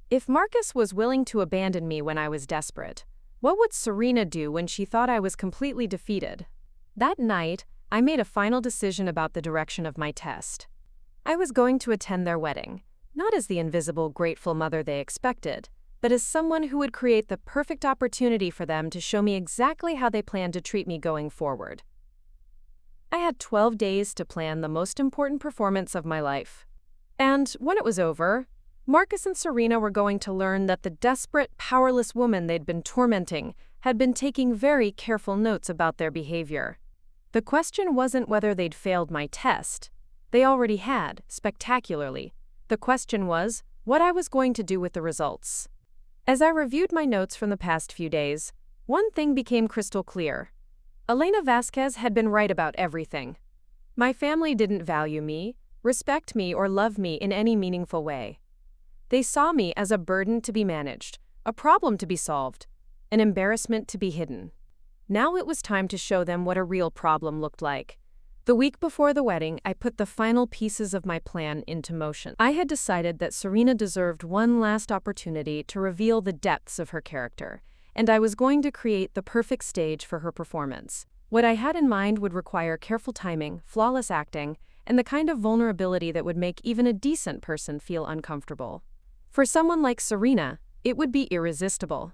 If Marcus was willing to abandon me when I was desperate, what would Serena do when she thought I was completely defeated? That night, I made a final decision about the direction of my test. I was going to attend their wedding, not as the invisible, grateful mother they expected, but as someone who would create the perfect opportunity for them to show me exactly how they planned to treat me going forward. I had 12 days to plan the most important performance of my life. And when it was over, Marcus and Serena were going to learn that the desperate, powerless woman they'd been tormenting had been taking very careful notes about their behavior. The question wasn't whether they'd failed my test. They already had, spectacularly. The question was what I was going to do with the results. As I reviewed my notes from the past few days, one thing became crystal clear. Elena Vasquez had been right about everything. My family didn't value me, respect me, or love me in any meaningful way. They saw me as a burden to be managed, a problem to be solved, an embarrassment to be hidden. Now it was time to show them what a real problem looked like. The week before the wedding, I put the final pieces of my plan into motion. I had decided that Serena deserved one last opportunity to reveal the depths of her character, and I was going to create the perfect stage for her performance. What I had in mind would require careful timing, flawless acting, and the kind of vulnerability that would make even a decent person feel uncomfortable. For someone like Serena, it would be irresistible.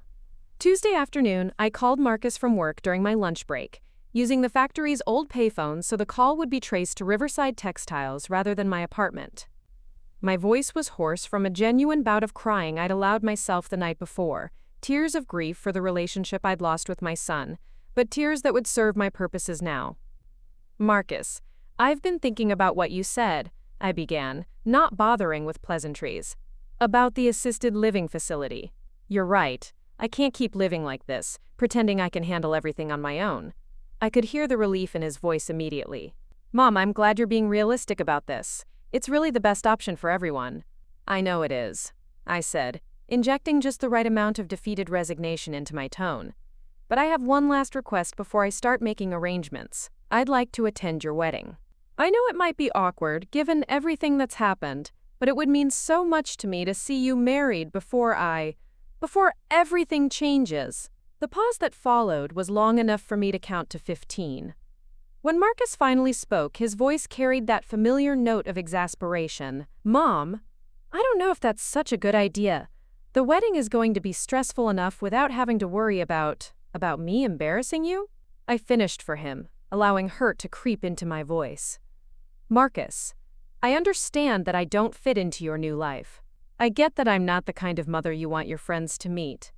Tuesday afternoon, I called Marcus from work during my lunch break, using the factory's old payphone so the call would be traced to Riverside Textiles rather than my apartment. My voice was hoarse from a genuine bout of crying I'd allowed myself the night before, tears of grief for the relationship I'd lost with my son, but tears that would serve my purposes now. Marcus, I've been thinking about what you said, I began, not bothering with pleasantries. About the assisted living facility. You're right. I can't keep living like this, pretending I can handle everything on my own. I could hear the relief in his voice immediately. Mom, I'm glad you're being realistic about this. It's really the best option for everyone. I know it is, I said, injecting just the right amount of defeated resignation into my tone. But I have one last request before I start making arrangements. I'd like to attend your wedding. I know it might be awkward, given everything that's happened, but it would mean so much to me to see you married before everything changes. The pause that followed was long enough for me to count to 15. When Marcus finally spoke, his voice carried that familiar note of exasperation. Mom, I don't know if that's such a good idea. The wedding is going to be stressful enough without having to worry about me embarrassing you? I finished for him, allowing hurt to creep into my voice. Marcus, I understand that I don't fit into your new life. I get that I'm not the kind of mother you want your friends to meet.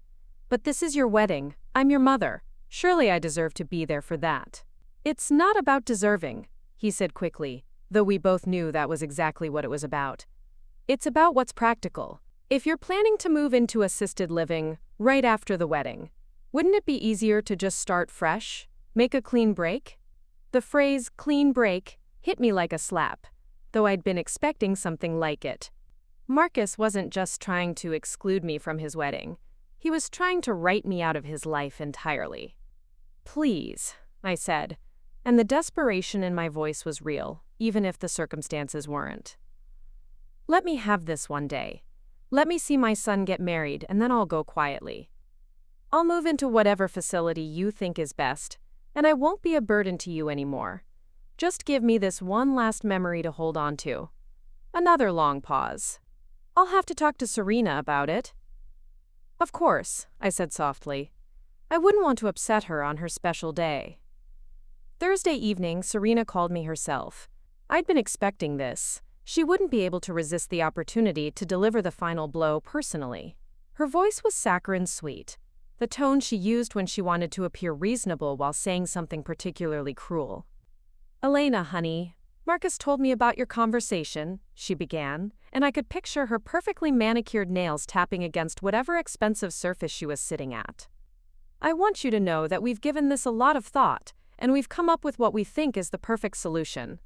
But this is your wedding. I'm your mother. Surely I deserve to be there for that. It's not about deserving, he said quickly, though we both knew that was exactly what it was about. It's about what's practical. If you're planning to move into assisted living right after the wedding, wouldn't it be easier to just start fresh? Make a clean break? The phrase clean break hit me like a slap, though I'd been expecting something like it. Marcus wasn't just trying to exclude me from his wedding. He was trying to write me out of his life entirely. Please, I said, and the desperation in my voice was real, even if the circumstances weren't. Let me have this one day. Let me see my son get married, and then I'll go quietly. I'll move into whatever facility you think is best, and I won't be a burden to you anymore. Just give me this one last memory to hold on to. Another long pause. I'll have to talk to Serena about it. Of course, I said softly. I wouldn't want to upset her on her special day. Thursday evening, Serena called me herself. I'd been expecting this. She wouldn't be able to resist the opportunity to deliver the final blow personally. Her voice was saccharine sweet, the tone she used when she wanted to appear reasonable while saying something particularly cruel. Elena, honey, Marcus told me about your conversation, she began, and I could picture her perfectly manicured nails tapping against whatever expensive surface she was sitting at. I want you to know that we've given this a lot of thought, and we've come up with what we think is the perfect solution.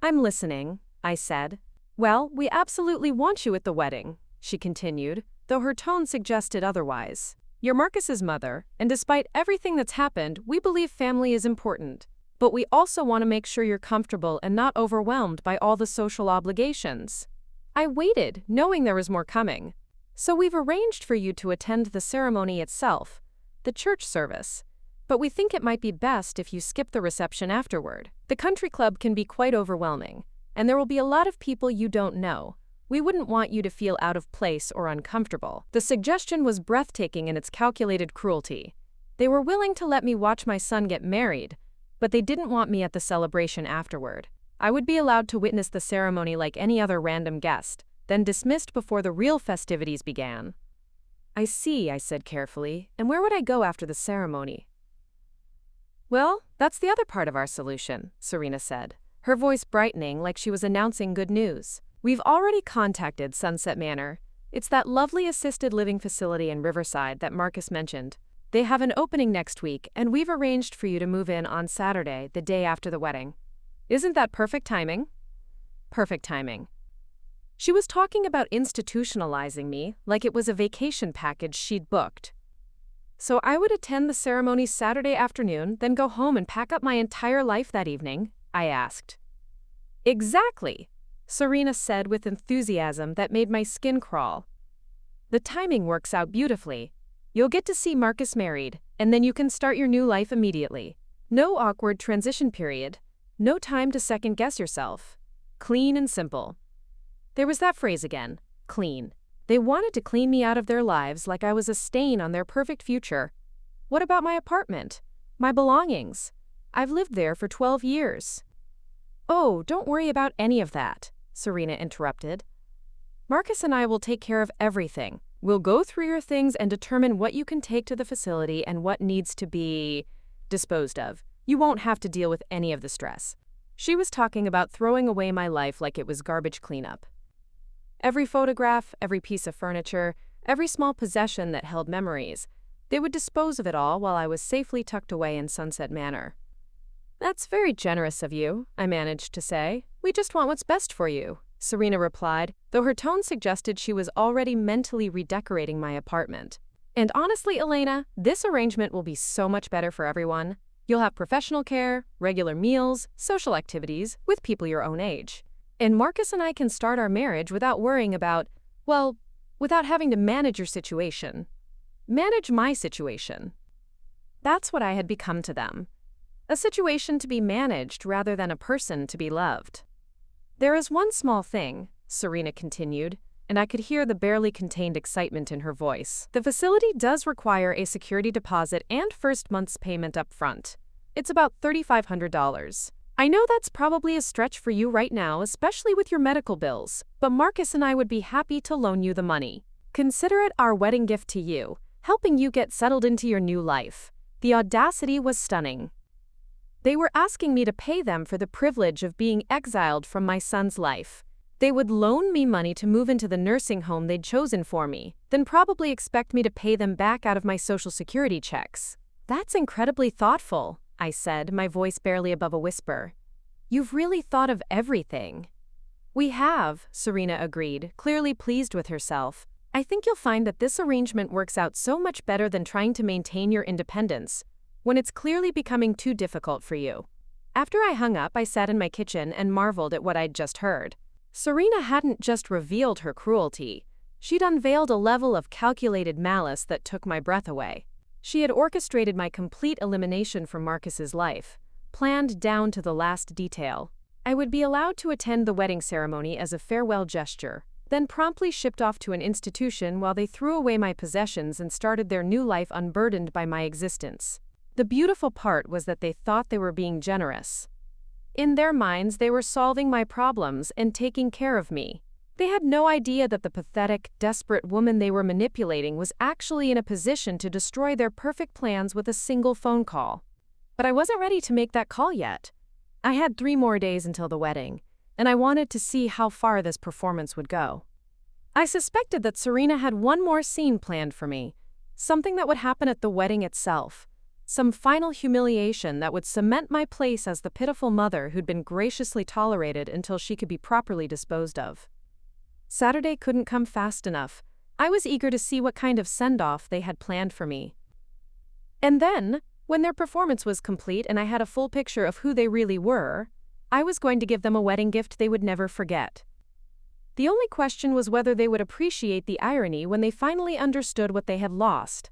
I'm listening, I said. Well, we absolutely want you at the wedding, she continued, though her tone suggested otherwise. You're Marcus's mother, and despite everything that's happened, we believe family is important. But we also want to make sure you're comfortable and not overwhelmed by all the social obligations. I waited, knowing there was more coming. So we've arranged for you to attend the ceremony itself, the church service. But we think it might be best if you skip the reception afterward. The country club can be quite overwhelming, and there will be a lot of people you don't know. We wouldn't want you to feel out of place or uncomfortable. The suggestion was breathtaking in its calculated cruelty. They were willing to let me watch my son get married, but they didn't want me at the celebration afterward. I would be allowed to witness the ceremony like any other random guest, then dismissed before the real festivities began. I see, I said carefully, and where would I go after the ceremony? Well, that's the other part of our solution, Serena said, her voice brightening like she was announcing good news. We've already contacted Sunset Manor. It's that lovely assisted living facility in Riverside that Marcus mentioned. They have an opening next week, and we've arranged for you to move in on Saturday, the day after the wedding. Isn't that perfect timing? Perfect timing. She was talking about institutionalizing me like it was a vacation package she'd booked. So I would attend the ceremony Saturday afternoon, then go home and pack up my entire life that evening? I asked. Exactly, Serena said with enthusiasm that made my skin crawl. The timing works out beautifully. You'll get to see Marcus married, and then you can start your new life immediately. No awkward transition period. No time to second-guess yourself. Clean and simple. There was that phrase again, clean. They wanted to clean me out of their lives like I was a stain on their perfect future. What about my apartment? My belongings? I've lived there for 12 years. Oh, don't worry about any of that, Serena interrupted. Marcus and I will take care of everything. We'll go through your things and determine what you can take to the facility and what needs to be disposed of. You won't have to deal with any of the stress. She was talking about throwing away my life like it was garbage cleanup. Every photograph, every piece of furniture, every small possession that held memories, they would dispose of it all while I was safely tucked away in Sunset Manor. That's very generous of you, I managed to say. We just want what's best for you, Serena replied, though her tone suggested she was already mentally redecorating my apartment. And honestly, Elena, this arrangement will be so much better for everyone. You'll have professional care, regular meals, social activities with people your own age. And Marcus and I can start our marriage without worrying about, well, without having to manage your situation. Manage my situation. That's what I had become to them. A situation to be managed rather than a person to be loved. There is one small thing, Serena continued, and I could hear the barely contained excitement in her voice. The facility does require a security deposit and first month's payment up front. It's about $3,500. I know that's probably a stretch for you right now, especially with your medical bills, but Marcus and I would be happy to loan you the money. Consider it our wedding gift to you, helping you get settled into your new life. The audacity was stunning. They were asking me to pay them for the privilege of being exiled from my son's life. They would loan me money to move into the nursing home they'd chosen for me, then probably expect me to pay them back out of my Social Security checks. That's incredibly thoughtful, I said, my voice barely above a whisper. You've really thought of everything. We have, Serena agreed, clearly pleased with herself. I think you'll find that this arrangement works out so much better than trying to maintain your independence when it's clearly becoming too difficult for you. After I hung up, I sat in my kitchen and marveled at what I'd just heard. Serena hadn't just revealed her cruelty. She'd unveiled a level of calculated malice that took my breath away. She had orchestrated my complete elimination from Marcus's life, planned down to the last detail. I would be allowed to attend the wedding ceremony as a farewell gesture, then promptly shipped off to an institution while they threw away my possessions and started their new life unburdened by my existence. The beautiful part was that they thought they were being generous. In their minds, they were solving my problems and taking care of me. They had no idea that the pathetic, desperate woman they were manipulating was actually in a position to destroy their perfect plans with a single phone call. But I wasn't ready to make that call yet. I had 3 more days until the wedding, and I wanted to see how far this performance would go. I suspected that Serena had one more scene planned for me, something that would happen at the wedding itself, some final humiliation that would cement my place as the pitiful mother who'd been graciously tolerated until she could be properly disposed of. Saturday couldn't come fast enough. I was eager to see what kind of send-off they had planned for me. And then, when their performance was complete and I had a full picture of who they really were, I was going to give them a wedding gift they would never forget. The only question was whether they would appreciate the irony when they finally understood what they had lost.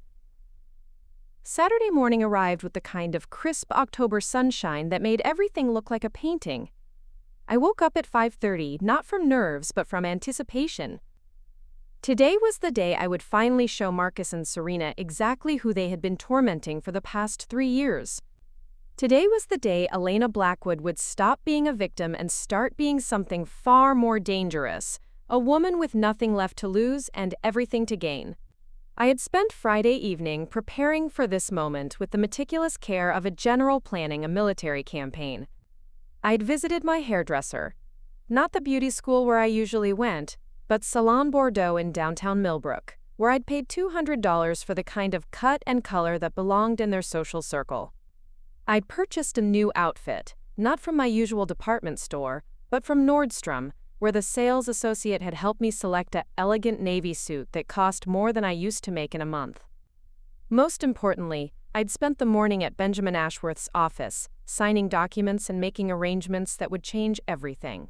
Saturday morning arrived with the kind of crisp October sunshine that made everything look like a painting. I woke up at 5:30, not from nerves but from anticipation. Today was the day I would finally show Marcus and Serena exactly who they had been tormenting for the past 3 years. Today was the day Elena Blackwood would stop being a victim and start being something far more dangerous, a woman with nothing left to lose and everything to gain. I had spent Friday evening preparing for this moment with the meticulous care of a general planning a military campaign. I'd visited my hairdresser, not the beauty school where I usually went, but Salon Bordeaux in downtown Millbrook, where I'd paid $200 for the kind of cut and color that belonged in their social circle. I'd purchased a new outfit, not from my usual department store, but from Nordstrom, where the sales associate had helped me select an elegant navy suit that cost more than I used to make in a month. Most importantly, I'd spent the morning at Benjamin Ashworth's office, signing documents and making arrangements that would change everything.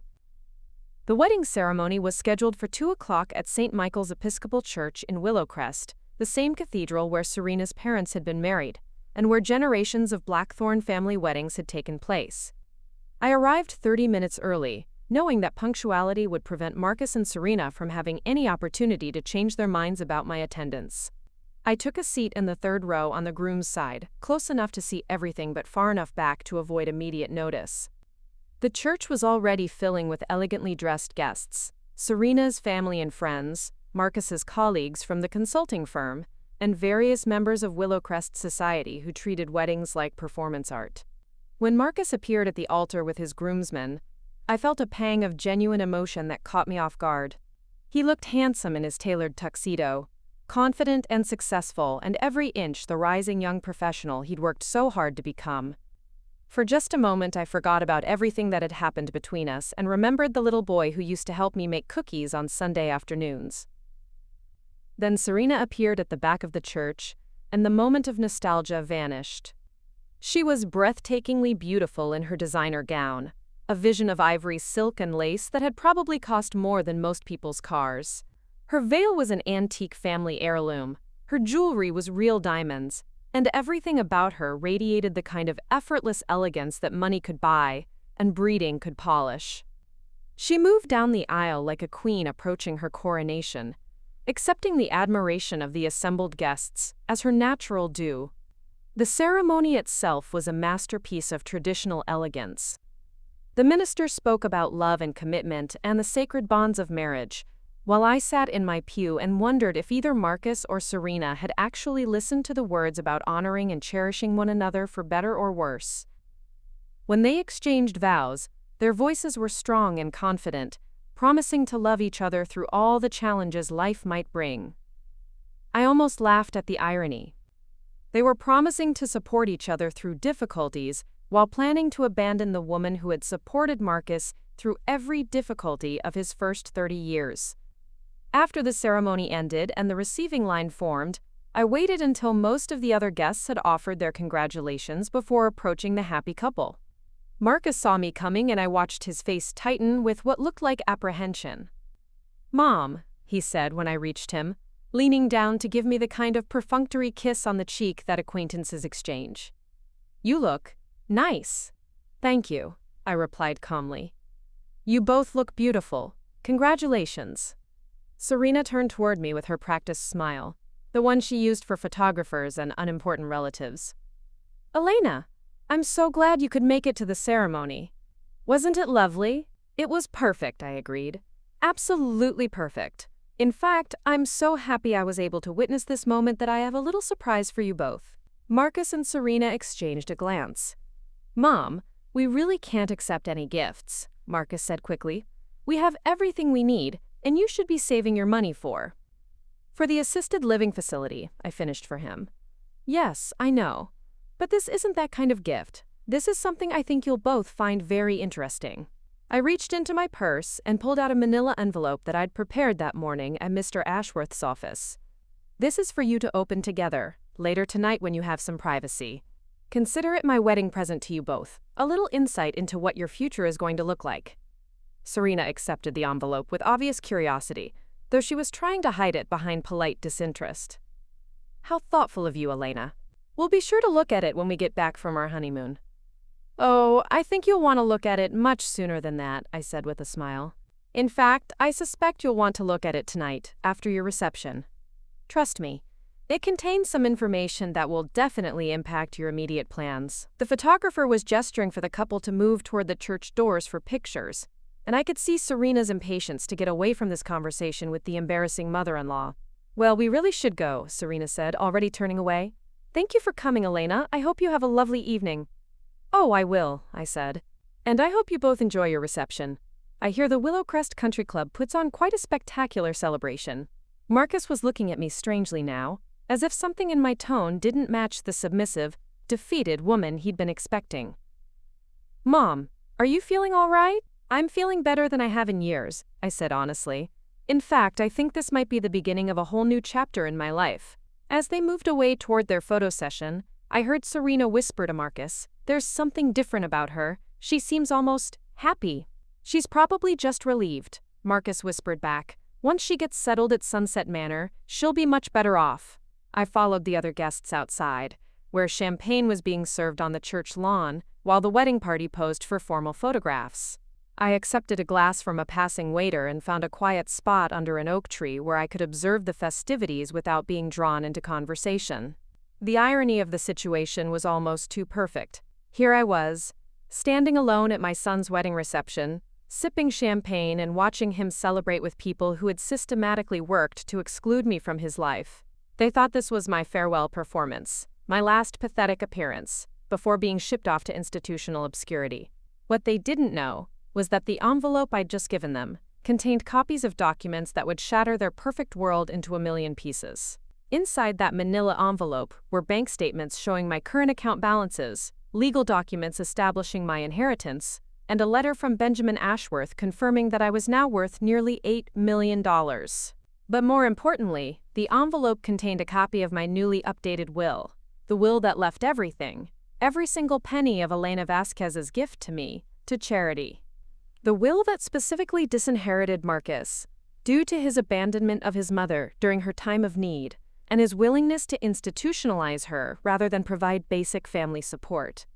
The wedding ceremony was scheduled for 2 o'clock at St. Michael's Episcopal Church in Willowcrest, the same cathedral where Serena's parents had been married, and where generations of Blackthorne family weddings had taken place. I arrived 30 minutes early, knowing that punctuality would prevent Marcus and Serena from having any opportunity to change their minds about my attendance. I took a seat in the 3rd row on the groom's side, close enough to see everything but far enough back to avoid immediate notice. The church was already filling with elegantly dressed guests, Serena's family and friends, Marcus's colleagues from the consulting firm, and various members of Willowcrest society who treated weddings like performance art. When Marcus appeared at the altar with his groomsmen, I felt a pang of genuine emotion that caught me off guard. He looked handsome in his tailored tuxedo, confident and successful, and every inch the rising young professional he'd worked so hard to become. For just a moment I forgot about everything that had happened between us and remembered the little boy who used to help me make cookies on Sunday afternoons. Then Serena appeared at the back of the church, and the moment of nostalgia vanished. She was breathtakingly beautiful in her designer gown, a vision of ivory silk and lace that had probably cost more than most people's cars. Her veil was an antique family heirloom, her jewelry was real diamonds, and everything about her radiated the kind of effortless elegance that money could buy and breeding could polish. She moved down the aisle like a queen approaching her coronation, accepting the admiration of the assembled guests as her natural due. The ceremony itself was a masterpiece of traditional elegance. The minister spoke about love and commitment and the sacred bonds of marriage, while I sat in my pew and wondered if either Marcus or Serena had actually listened to the words about honoring and cherishing one another for better or worse. When they exchanged vows, their voices were strong and confident, promising to love each other through all the challenges life might bring. I almost laughed at the irony. They were promising to support each other through difficulties while planning to abandon the woman who had supported Marcus through every difficulty of his first 30 years. After the ceremony ended and the receiving line formed, I waited until most of the other guests had offered their congratulations before approaching the happy couple. Marcus saw me coming and I watched his face tighten with what looked like apprehension. "Mom," he said when I reached him, leaning down to give me the kind of perfunctory kiss on the cheek that acquaintances exchange. "You look nice." "Thank you," I replied calmly. "You both look beautiful. Congratulations." Serena turned toward me with her practiced smile, the one she used for photographers and unimportant relatives. Elena, I'm so glad you could make it to the ceremony. Wasn't it lovely? It was perfect, I agreed. Absolutely perfect. In fact, I'm so happy I was able to witness this moment that I have a little surprise for you both. Marcus and Serena exchanged a glance. Mom, we really can't accept any gifts, Marcus said quickly. We have everything we need, and you should be saving your money for the assisted living facility, I finished for him. Yes, I know. But this isn't that kind of gift. This is something I think you'll both find very interesting. I reached into my purse and pulled out a manila envelope that I'd prepared that morning at Mr. Ashworth's office. This is for you to open together, later tonight when you have some privacy. Consider it my wedding present to you both, a little insight into what your future is going to look like. Serena accepted the envelope with obvious curiosity, though she was trying to hide it behind polite disinterest. How thoughtful of you, Elena. We'll be sure to look at it when we get back from our honeymoon. Oh, I think you'll want to look at it much sooner than that, I said with a smile. In fact, I suspect you'll want to look at it tonight, after your reception. Trust me, it contains some information that will definitely impact your immediate plans. The photographer was gesturing for the couple to move toward the church doors for pictures, and I could see Serena's impatience to get away from this conversation with the embarrassing mother-in-law. Well, we really should go, Serena said, already turning away. Thank you for coming, Elena. I hope you have a lovely evening. Oh, I will, I said. And I hope you both enjoy your reception. I hear the Willowcrest Country Club puts on quite a spectacular celebration. Marcus was looking at me strangely now, as if something in my tone didn't match the submissive, defeated woman he'd been expecting. Mom, are you feeling all right? I'm feeling better than I have in years, I said honestly. In fact, I think this might be the beginning of a whole new chapter in my life. As they moved away toward their photo session, I heard Serena whisper to Marcus, "There's something different about her. She seems almost happy." "She's probably just relieved," Marcus whispered back. "Once she gets settled at Sunset Manor, she'll be much better off." I followed the other guests outside, where champagne was being served on the church lawn, while the wedding party posed for formal photographs. I accepted a glass from a passing waiter and found a quiet spot under an oak tree where I could observe the festivities without being drawn into conversation. The irony of the situation was almost too perfect. Here I was, standing alone at my son's wedding reception, sipping champagne and watching him celebrate with people who had systematically worked to exclude me from his life. They thought this was my farewell performance, my last pathetic appearance, before being shipped off to institutional obscurity. What they didn't know was that the envelope I'd just given them contained copies of documents that would shatter their perfect world into a million pieces. Inside that manila envelope were bank statements showing my current account balances, legal documents establishing my inheritance, and a letter from Benjamin Ashworth confirming that I was now worth nearly $8 million. But more importantly, the envelope contained a copy of my newly updated will, the will that left everything, every single penny of Elena Vasquez's gift to me, to charity. The will that specifically disinherited Marcus, due to his abandonment of his mother during her time of need, and his willingness to institutionalize her rather than provide basic family support.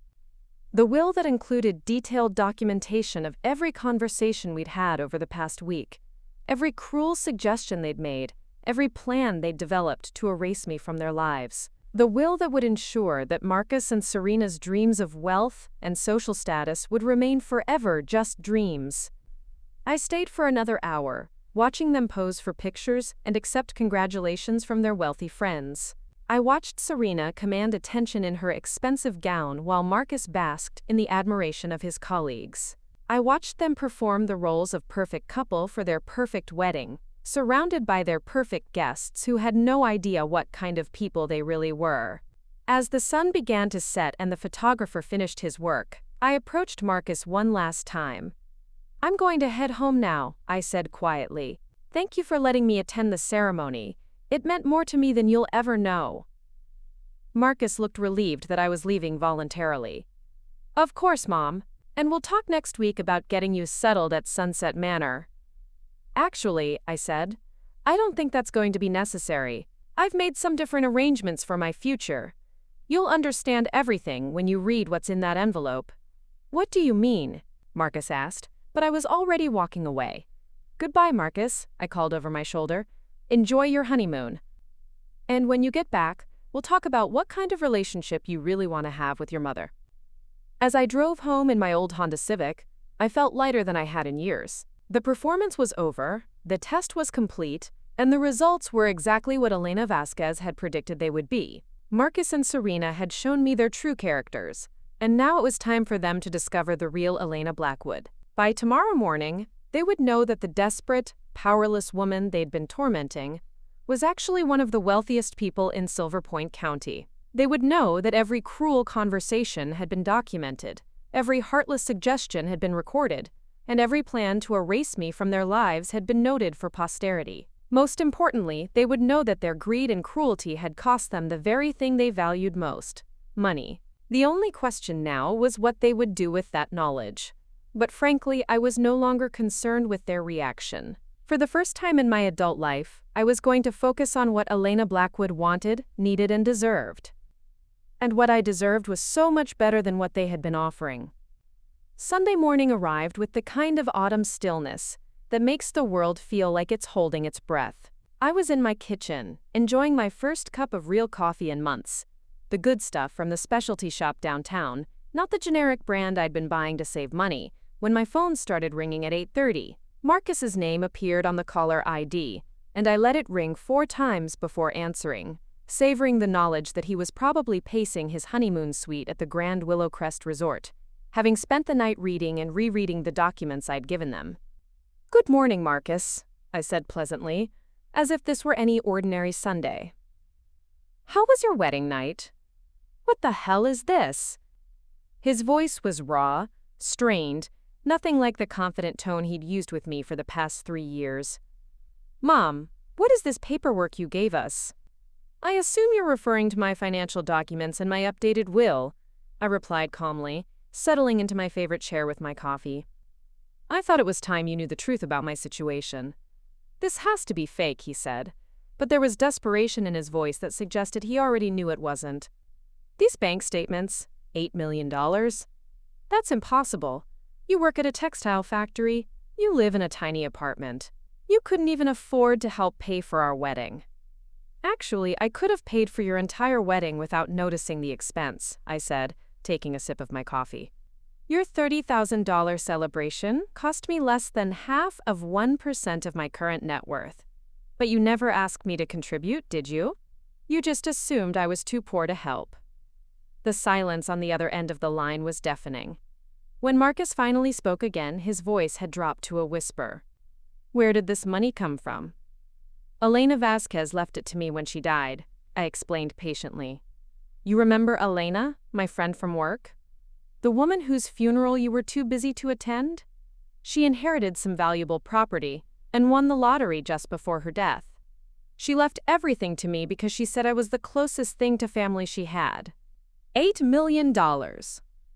The will that included detailed documentation of every conversation we'd had over the past week, every cruel suggestion they'd made, every plan they'd developed to erase me from their lives. The will that would ensure that Marcus and Serena's dreams of wealth and social status would remain forever just dreams. I stayed for another hour, watching them pose for pictures and accept congratulations from their wealthy friends. I watched Serena command attention in her expensive gown while Marcus basked in the admiration of his colleagues. I watched them perform the roles of perfect couple for their perfect wedding, surrounded by their perfect guests who had no idea what kind of people they really were. As the sun began to set and the photographer finished his work, I approached Marcus one last time. "I'm going to head home now," I said quietly. "Thank you for letting me attend the ceremony. It meant more to me than you'll ever know." Marcus looked relieved that I was leaving voluntarily. "Of course, Mom. And we'll talk next week about getting you settled at Sunset Manor." "Actually," I said, "I don't think that's going to be necessary. I've made some different arrangements for my future. You'll understand everything when you read what's in that envelope." "What do you mean?" Marcus asked, but I was already walking away. "Goodbye, Marcus," I called over my shoulder. "Enjoy your honeymoon. And when you get back, we'll talk about what kind of relationship you really want to have with your mother." As I drove home in my old Honda Civic, I felt lighter than I had in years. The performance was over, the test was complete, and the results were exactly what Elena Vasquez had predicted they would be. Marcus and Serena had shown me their true characters, and now it was time for them to discover the real Elena Blackwood. By tomorrow morning, they would know that the desperate, powerless woman they'd been tormenting was actually one of the wealthiest people in Silver Point County. They would know that every cruel conversation had been documented, every heartless suggestion had been recorded, and every plan to erase me from their lives had been noted for posterity. Most importantly, they would know that their greed and cruelty had cost them the very thing they valued most: money. The only question now was what they would do with that knowledge. But frankly, I was no longer concerned with their reaction. For the first time in my adult life, I was going to focus on what Elena Blackwood wanted, needed, and deserved. And what I deserved was so much better than what they had been offering. Sunday morning arrived with the kind of autumn stillness that makes the world feel like it's holding its breath. I was in my kitchen, enjoying my first cup of real coffee in months. The good stuff from the specialty shop downtown, not the generic brand I'd been buying to save money, when my phone started ringing at 8:30. Marcus's name appeared on the caller ID, and I let it ring 4 times before answering, savoring the knowledge that he was probably pacing his honeymoon suite at the Grand Willow Crest Resort, having spent the night reading and rereading the documents I'd given them. "Good morning, Marcus," I said pleasantly, as if this were any ordinary Sunday. "How was your wedding night? What the hell is this?" His voice was raw, strained, nothing like the confident tone he'd used with me for the past 3 years. "Mom, what is this paperwork you gave us?" "I assume you're referring to my financial documents and my updated will," I replied calmly, settling into my favorite chair with my coffee. "I thought it was time you knew the truth about my situation." "This has to be fake," he said, but there was desperation in his voice that suggested he already knew it wasn't. "These bank statements, $8 million? That's impossible. You work at a textile factory. You live in a tiny apartment. You couldn't even afford to help pay for our wedding." "Actually, I could have paid for your entire wedding without noticing the expense," I said, taking a sip of my coffee. "Your $30,000 celebration cost me less than half of 1% of my current net worth. But you never asked me to contribute, did you? You just assumed I was too poor to help." The silence on the other end of the line was deafening. When Marcus finally spoke again, his voice had dropped to a whisper. "Where did this money come from?" "Elena Vasquez left it to me when she died," I explained patiently. "You remember Elena, my friend from work? The woman whose funeral you were too busy to attend? She inherited some valuable property and won the lottery just before her death. She left everything to me because she said I was the closest thing to family she had." $8 million,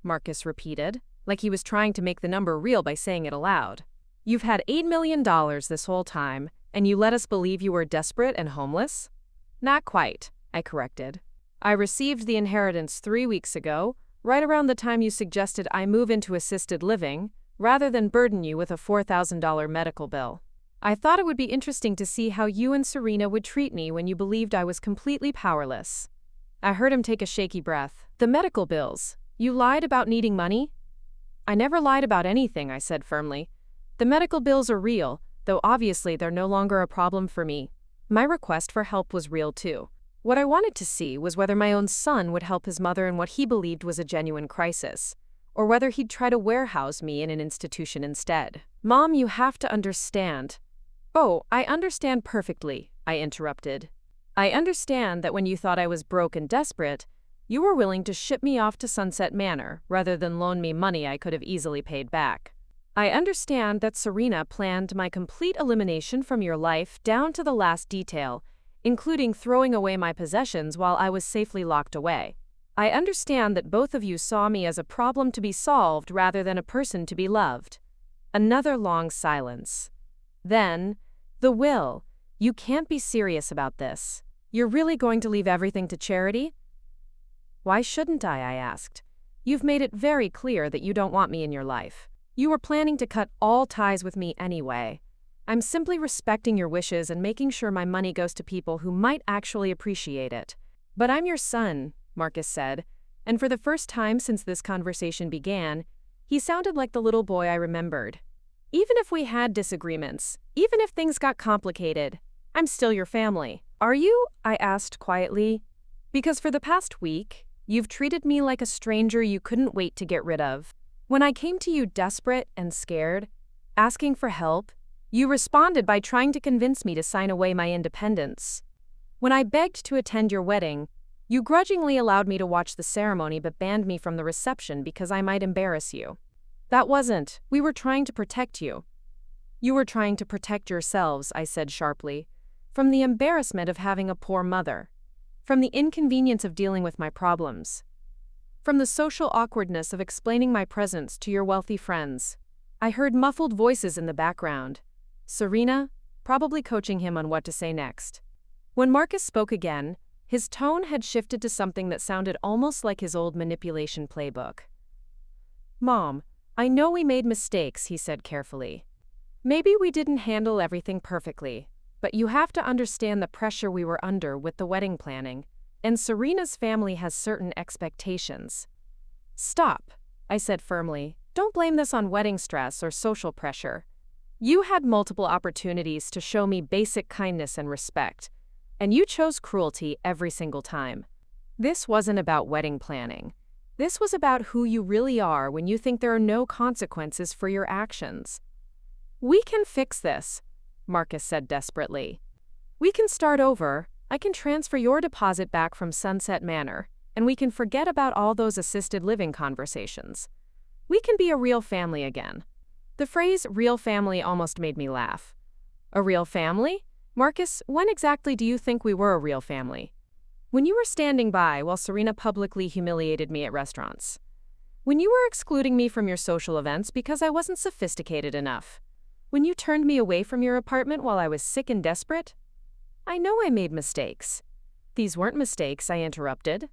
Marcus repeated, like he was trying to make the number real by saying it aloud. "You've had $8 million this whole time, and you let us believe you were desperate and homeless?" "Not quite," I corrected. "I received the inheritance 3 weeks ago, right around the time you suggested I move into assisted living, rather than burden you with a $4,000 medical bill. I thought it would be interesting to see how you and Serena would treat me when you believed I was completely powerless." I heard him take a shaky breath. "The medical bills. You lied about needing money?" "I never lied about anything," I said firmly. "The medical bills are real, though obviously they're no longer a problem for me. My request for help was real too. What I wanted to see was whether my own son would help his mother in what he believed was a genuine crisis, or whether he'd try to warehouse me in an institution instead." "Mom, you have to understand." "Oh, I understand perfectly," I interrupted. "I understand that when you thought I was broke and desperate, you were willing to ship me off to Sunset Manor rather than loan me money I could have easily paid back. I understand that Serena planned my complete elimination from your life down to the last detail, including throwing away my possessions while I was safely locked away. I understand that both of you saw me as a problem to be solved rather than a person to be loved." Another long silence. Then, "The will. You can't be serious about this. You're really going to leave everything to charity?" "Why shouldn't I asked. "You've made it very clear that you don't want me in your life. You were planning to cut all ties with me anyway. I'm simply respecting your wishes and making sure my money goes to people who might actually appreciate it. But I'm your son, Marcus said, and for the first time since this conversation began, he sounded like the little boy I remembered. Even if we had disagreements, even if things got complicated, I'm still your family. Are you? I asked quietly. Because for the past week, you've treated me like a stranger you couldn't wait to get rid of. When I came to you desperate and scared, asking for help, you responded by trying to convince me to sign away my independence. When I begged to attend your wedding, you grudgingly allowed me to watch the ceremony but banned me from the reception because I might embarrass you. That wasn't. We were trying to protect you. You were trying to protect yourselves, I said sharply, from the embarrassment of having a poor mother, from the inconvenience of dealing with my problems, from the social awkwardness of explaining my presence to your wealthy friends. I heard muffled voices in the background. Serena, probably coaching him on what to say next. When Marcus spoke again, his tone had shifted to something that sounded almost like his old manipulation playbook. Mom, I know we made mistakes, he said carefully. Maybe we didn't handle everything perfectly, but you have to understand the pressure we were under with the wedding planning, and Serena's family has certain expectations. Stop, I said firmly. Don't blame this on wedding stress or social pressure. You had multiple opportunities to show me basic kindness and respect, and you chose cruelty every single time. This wasn't about wedding planning. This was about who you really are when you think there are no consequences for your actions. We can fix this, Marcus said desperately. We can start over. I can transfer your deposit back from Sunset Manor, and we can forget about all those assisted living conversations. We can be a real family again. The phrase real family almost made me laugh. A real family? Marcus, when exactly do you think we were a real family? When you were standing by while Serena publicly humiliated me at restaurants. When you were excluding me from your social events because I wasn't sophisticated enough. When you turned me away from your apartment while I was sick and desperate. I know I made mistakes. These weren't mistakes, I interrupted.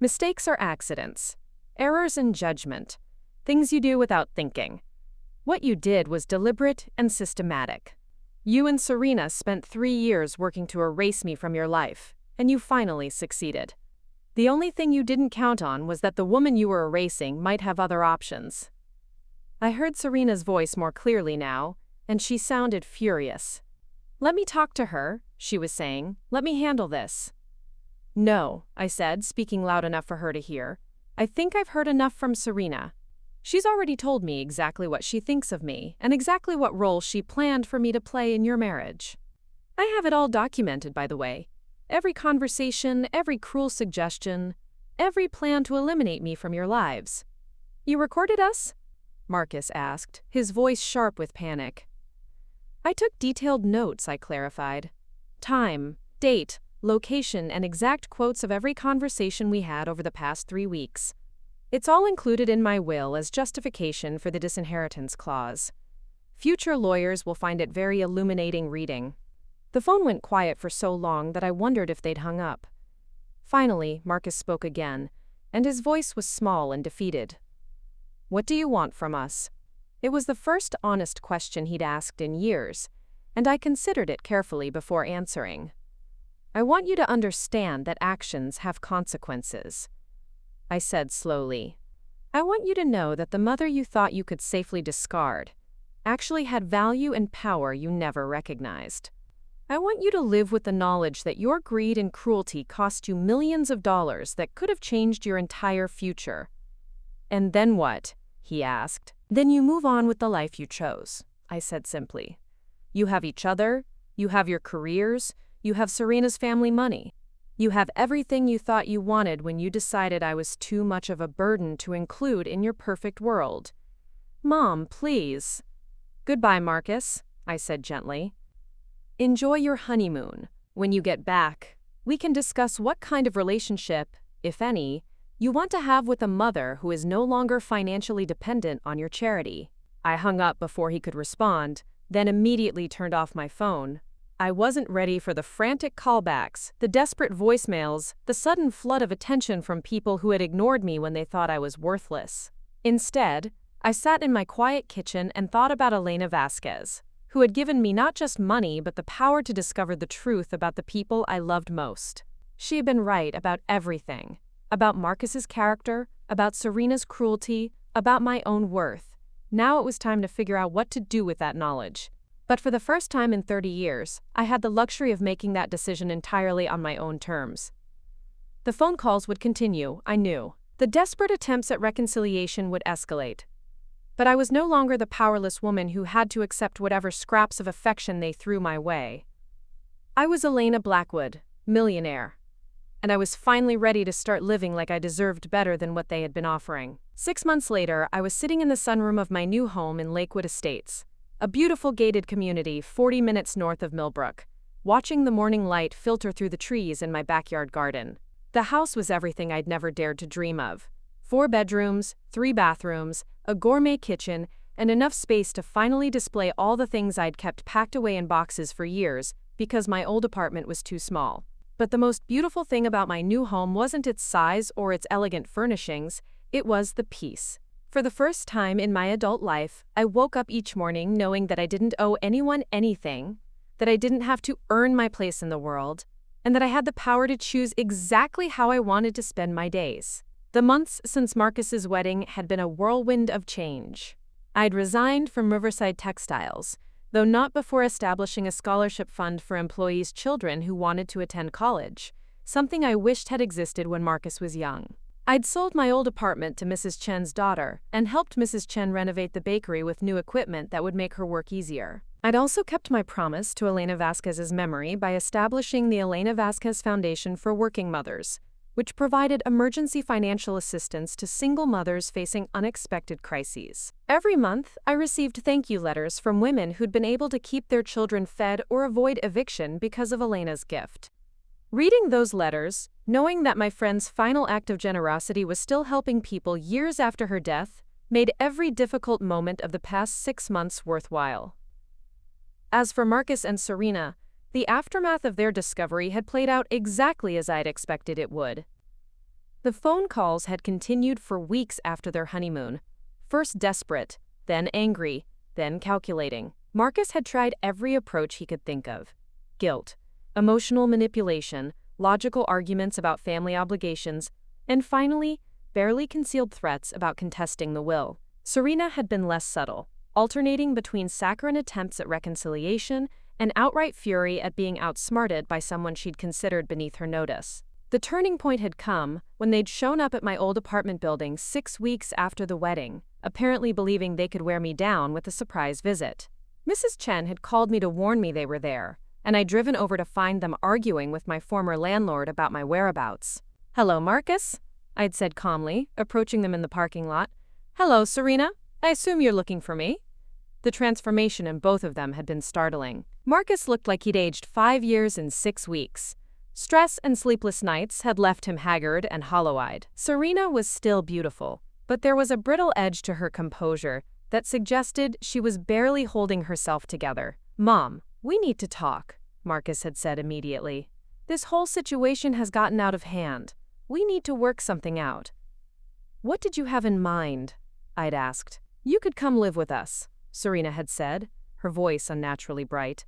Mistakes are accidents. Errors in judgment. Things you do without thinking. What you did was deliberate and systematic. You and Serena spent 3 years working to erase me from your life, and you finally succeeded. The only thing you didn't count on was that the woman you were erasing might have other options. I heard Serena's voice more clearly now, and she sounded furious. Let me talk to her, she was saying. Let me handle this. No, I said, speaking loud enough for her to hear. I think I've heard enough from Serena. She's already told me exactly what she thinks of me and exactly what role she planned for me to play in your marriage. I have it all documented, by the way. Every conversation, every cruel suggestion, every plan to eliminate me from your lives. You recorded us? Marcus asked, his voice sharp with panic. I took detailed notes, I clarified. Time, date, location, and exact quotes of every conversation we had over the past 3 weeks. It's all included in my will as justification for the disinheritance clause. Future lawyers will find it very illuminating reading. The phone went quiet for so long that I wondered if they'd hung up. Finally, Marcus spoke again, and his voice was small and defeated. What do you want from us? It was the first honest question he'd asked in years, and I considered it carefully before answering. I want you to understand that actions have consequences. I said slowly. I want you to know that the mother you thought you could safely discard actually had value and power you never recognized. I want you to live with the knowledge that your greed and cruelty cost you millions of dollars that could have changed your entire future. And then what? He asked. Then you move on with the life you chose, I said simply. You have each other, you have your careers, you have Serena's family money. You have everything you thought you wanted when you decided I was too much of a burden to include in your perfect world. Mom, please. Goodbye, Marcus, I said gently. Enjoy your honeymoon. When you get back, we can discuss what kind of relationship, if any, you want to have with a mother who is no longer financially dependent on your charity. I hung up before he could respond, then immediately turned off my phone. I wasn't ready for the frantic callbacks, the desperate voicemails, the sudden flood of attention from people who had ignored me when they thought I was worthless. Instead, I sat in my quiet kitchen and thought about Elena Vasquez, who had given me not just money but the power to discover the truth about the people I loved most. She had been right about everything. About Marcus's character, about Serena's cruelty, about my own worth. Now it was time to figure out what to do with that knowledge. But for the first time in 30 years, I had the luxury of making that decision entirely on my own terms. The phone calls would continue, I knew. The desperate attempts at reconciliation would escalate. But I was no longer the powerless woman who had to accept whatever scraps of affection they threw my way. I was Elena Blackwood, millionaire. And I was finally ready to start living like I deserved better than what they had been offering. 6 months later, I was sitting in the sunroom of my new home in Lakewood Estates, a beautiful gated community 40 minutes north of Millbrook, watching the morning light filter through the trees in my backyard garden. The house was everything I'd never dared to dream of. 4 bedrooms, 3 bathrooms, a gourmet kitchen, and enough space to finally display all the things I'd kept packed away in boxes for years because my old apartment was too small. But the most beautiful thing about my new home wasn't its size or its elegant furnishings, it was the peace. For the first time in my adult life, I woke up each morning knowing that I didn't owe anyone anything, that I didn't have to earn my place in the world, and that I had the power to choose exactly how I wanted to spend my days. The months since Marcus's wedding had been a whirlwind of change. I'd resigned from Riverside Textiles, though not before establishing a scholarship fund for employees' children who wanted to attend college, something I wished had existed when Marcus was young. I'd sold my old apartment to Mrs. Chen's daughter and helped Mrs. Chen renovate the bakery with new equipment that would make her work easier. I'd also kept my promise to Elena Vasquez's memory by establishing the Elena Vasquez Foundation for Working Mothers, which provided emergency financial assistance to single mothers facing unexpected crises. Every month, I received thank you letters from women who'd been able to keep their children fed or avoid eviction because of Elena's gift. Reading those letters, knowing that my friend's final act of generosity was still helping people years after her death, made every difficult moment of the past 6 months worthwhile. As for Marcus and Serena, the aftermath of their discovery had played out exactly as I'd expected it would. The phone calls had continued for weeks after their honeymoon, first desperate, then angry, then calculating. Marcus had tried every approach he could think of: guilt, emotional manipulation, logical arguments about family obligations, and finally, barely concealed threats about contesting the will. Serena had been less subtle, alternating between saccharine attempts at reconciliation and outright fury at being outsmarted by someone she'd considered beneath her notice. The turning point had come when they'd shown up at my old apartment building 6 weeks after the wedding, apparently believing they could wear me down with a surprise visit. Mrs. Chen had called me to warn me they were there, and I'd driven over to find them arguing with my former landlord about my whereabouts. "Hello, Marcus," I'd said calmly, approaching them in the parking lot. "Hello, Serena. I assume you're looking for me?" The transformation in both of them had been startling. Marcus looked like he'd aged 5 years in 6 weeks. Stress and sleepless nights had left him haggard and hollow-eyed. Serena was still beautiful, but there was a brittle edge to her composure that suggested she was barely holding herself together. "Mom, we need to talk," Marcus had said immediately. "This whole situation has gotten out of hand. We need to work something out." "What did you have in mind?" I'd asked. "You could come live with us," Serena had said, her voice unnaturally bright.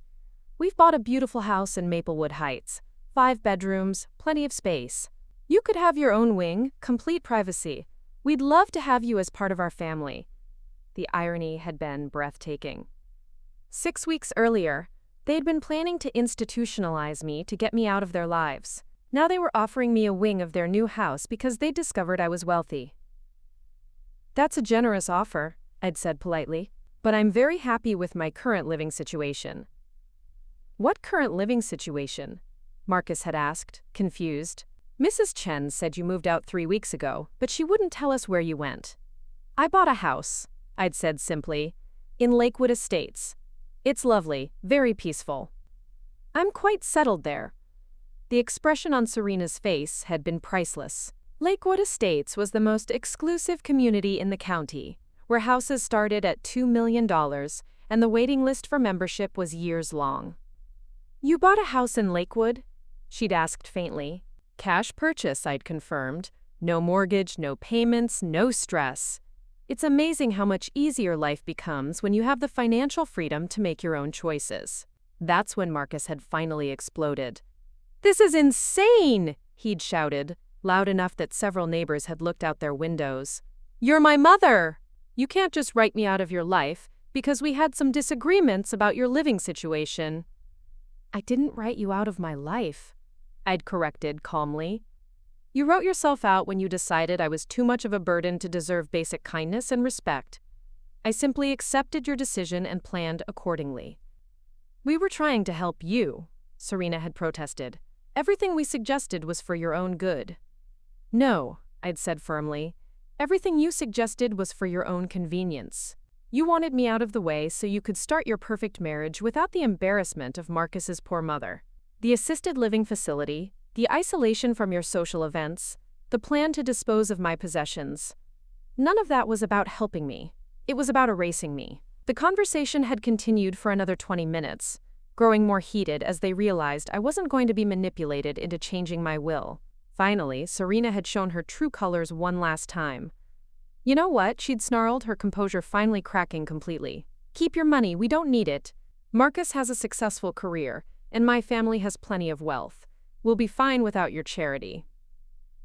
"We've bought a beautiful house in Maplewood Heights, 5 bedrooms, plenty of space. You could have your own wing, complete privacy. We'd love to have you as part of our family." The irony had been breathtaking. 6 weeks earlier, they'd been planning to institutionalize me to get me out of their lives. Now they were offering me a wing of their new house because they'd discovered I was wealthy. "That's a generous offer," I'd said politely, "but I'm very happy with my current living situation." "What current living situation?" Marcus had asked, confused. "Mrs. Chen said you moved out 3 weeks ago, but she wouldn't tell us where you went." "I bought a house," I'd said simply, "in Lakewood Estates. It's lovely, very peaceful. I'm quite settled there." The expression on Serena's face had been priceless. Lakewood Estates was the most exclusive community in the county, where houses started at $2 million, and the waiting list for membership was years long. "You bought a house in Lakewood?" she'd asked faintly. "Cash purchase," I'd confirmed. "No mortgage, no payments, no stress." It's amazing how much easier life becomes when you have the financial freedom to make your own choices. That's when Marcus had finally exploded. "This is insane!" he'd shouted, loud enough that several neighbors had looked out their windows. "You're my mother! You can't just write me out of your life because we had some disagreements about your living situation." "I didn't write you out of my life," I'd corrected calmly. "You wrote yourself out when you decided I was too much of a burden to deserve basic kindness and respect. I simply accepted your decision and planned accordingly." "We were trying to help you," Serena had protested. "Everything we suggested was for your own good." "No," I'd said firmly. "Everything you suggested was for your own convenience. You wanted me out of the way so you could start your perfect marriage without the embarrassment of Marcus's poor mother. The assisted living facility, the isolation from your social events, the plan to dispose of my possessions. None of that was about helping me. It was about erasing me." The conversation had continued for another 20 minutes, growing more heated as they realized I wasn't going to be manipulated into changing my will. Finally, Serena had shown her true colors one last time. "You know what?" she'd snarled, her composure finally cracking completely. "Keep your money, we don't need it. Marcus has a successful career, and my family has plenty of wealth. We'll be fine without your charity."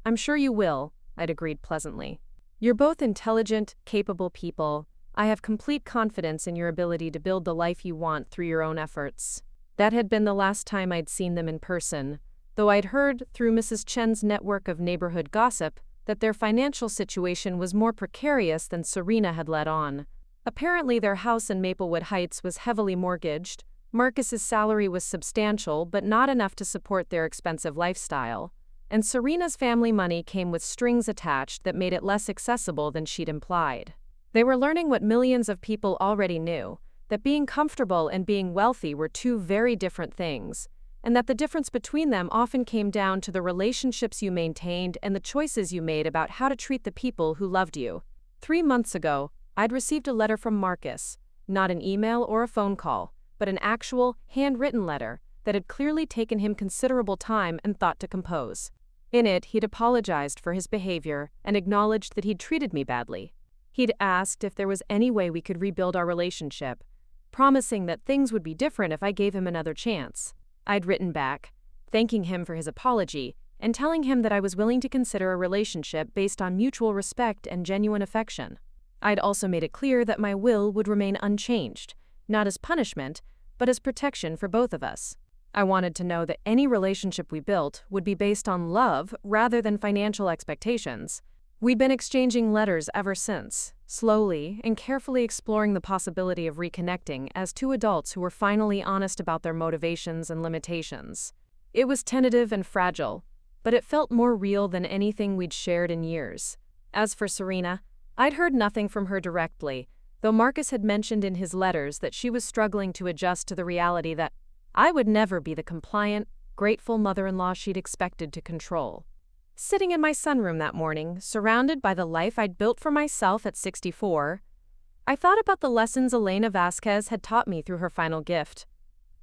"I'm sure you will," I'd agreed pleasantly. "You're both intelligent, capable people. I have complete confidence in your ability to build the life you want through your own efforts." That had been the last time I'd seen them in person, though I'd heard through Mrs. Chen's network of neighborhood gossip that their financial situation was more precarious than Serena had let on. Apparently their house in Maplewood Heights was heavily mortgaged. Marcus's salary was substantial but not enough to support their expensive lifestyle, and Serena's family money came with strings attached that made it less accessible than she'd implied. They were learning what millions of people already knew, that being comfortable and being wealthy were two very different things, and that the difference between them often came down to the relationships you maintained and the choices you made about how to treat the people who loved you. 3 months ago, I'd received a letter from Marcus, not an email or a phone call, but an actual, handwritten letter that had clearly taken him considerable time and thought to compose. In it, he'd apologized for his behavior and acknowledged that he'd treated me badly. He'd asked if there was any way we could rebuild our relationship, promising that things would be different if I gave him another chance. I'd written back, thanking him for his apology and telling him that I was willing to consider a relationship based on mutual respect and genuine affection. I'd also made it clear that my will would remain unchanged, not as punishment, but as protection for both of us. I wanted to know that any relationship we built would be based on love rather than financial expectations. We'd been exchanging letters ever since, slowly and carefully exploring the possibility of reconnecting as two adults who were finally honest about their motivations and limitations. It was tentative and fragile, but it felt more real than anything we'd shared in years. As for Serena, I'd heard nothing from her directly, though Marcus had mentioned in his letters that she was struggling to adjust to the reality that I would never be the compliant, grateful mother-in-law she'd expected to control. Sitting in my sunroom that morning, surrounded by the life I'd built for myself at 64, I thought about the lessons Elena Vasquez had taught me through her final gift.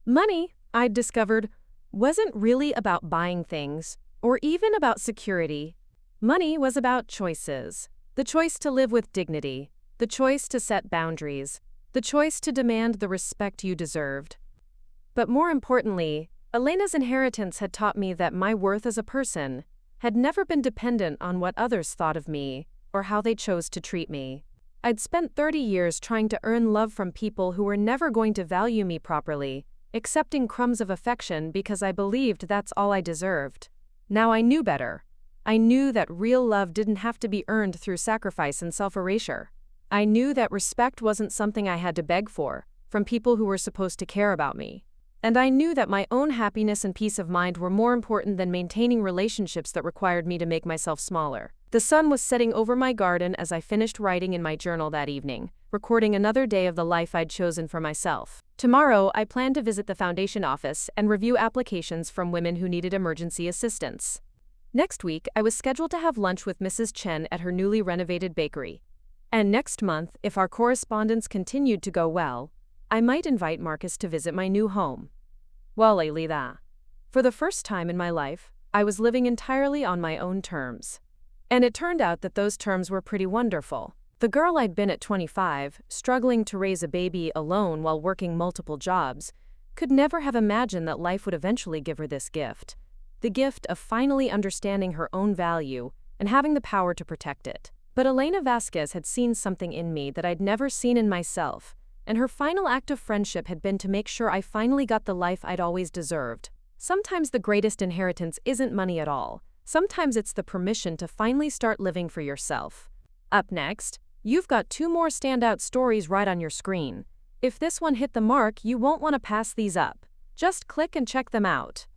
Money, I'd discovered, wasn't really about buying things, or even about security. Money was about choices. The choice to live with dignity, the choice to set boundaries, the choice to demand the respect you deserved. But more importantly, Elena's inheritance had taught me that my worth as a person had never been dependent on what others thought of me or how they chose to treat me. I'd spent 30 years trying to earn love from people who were never going to value me properly, accepting crumbs of affection because I believed that's all I deserved. Now I knew better. I knew that real love didn't have to be earned through sacrifice and self-erasure. I knew that respect wasn't something I had to beg for, from people who were supposed to care about me. And I knew that my own happiness and peace of mind were more important than maintaining relationships that required me to make myself smaller. The sun was setting over my garden as I finished writing in my journal that evening, recording another day of the life I'd chosen for myself. Tomorrow, I planned to visit the foundation office and review applications from women who needed emergency assistance. Next week, I was scheduled to have lunch with Mrs. Chen at her newly renovated bakery. And next month, if our correspondence continued to go well, I might invite Marcus to visit my new home. Well, Leila. For the first time in my life, I was living entirely on my own terms. And it turned out that those terms were pretty wonderful. The girl I'd been at 25, struggling to raise a baby alone while working multiple jobs, could never have imagined that life would eventually give her this gift. The gift of finally understanding her own value and having the power to protect it. But Elena Vasquez had seen something in me that I'd never seen in myself, and her final act of friendship had been to make sure I finally got the life I'd always deserved. Sometimes the greatest inheritance isn't money at all. Sometimes it's the permission to finally start living for yourself. Up next, you've got 2 more standout stories right on your screen. If this one hit the mark, you won't want to pass these up. Just click and check them out.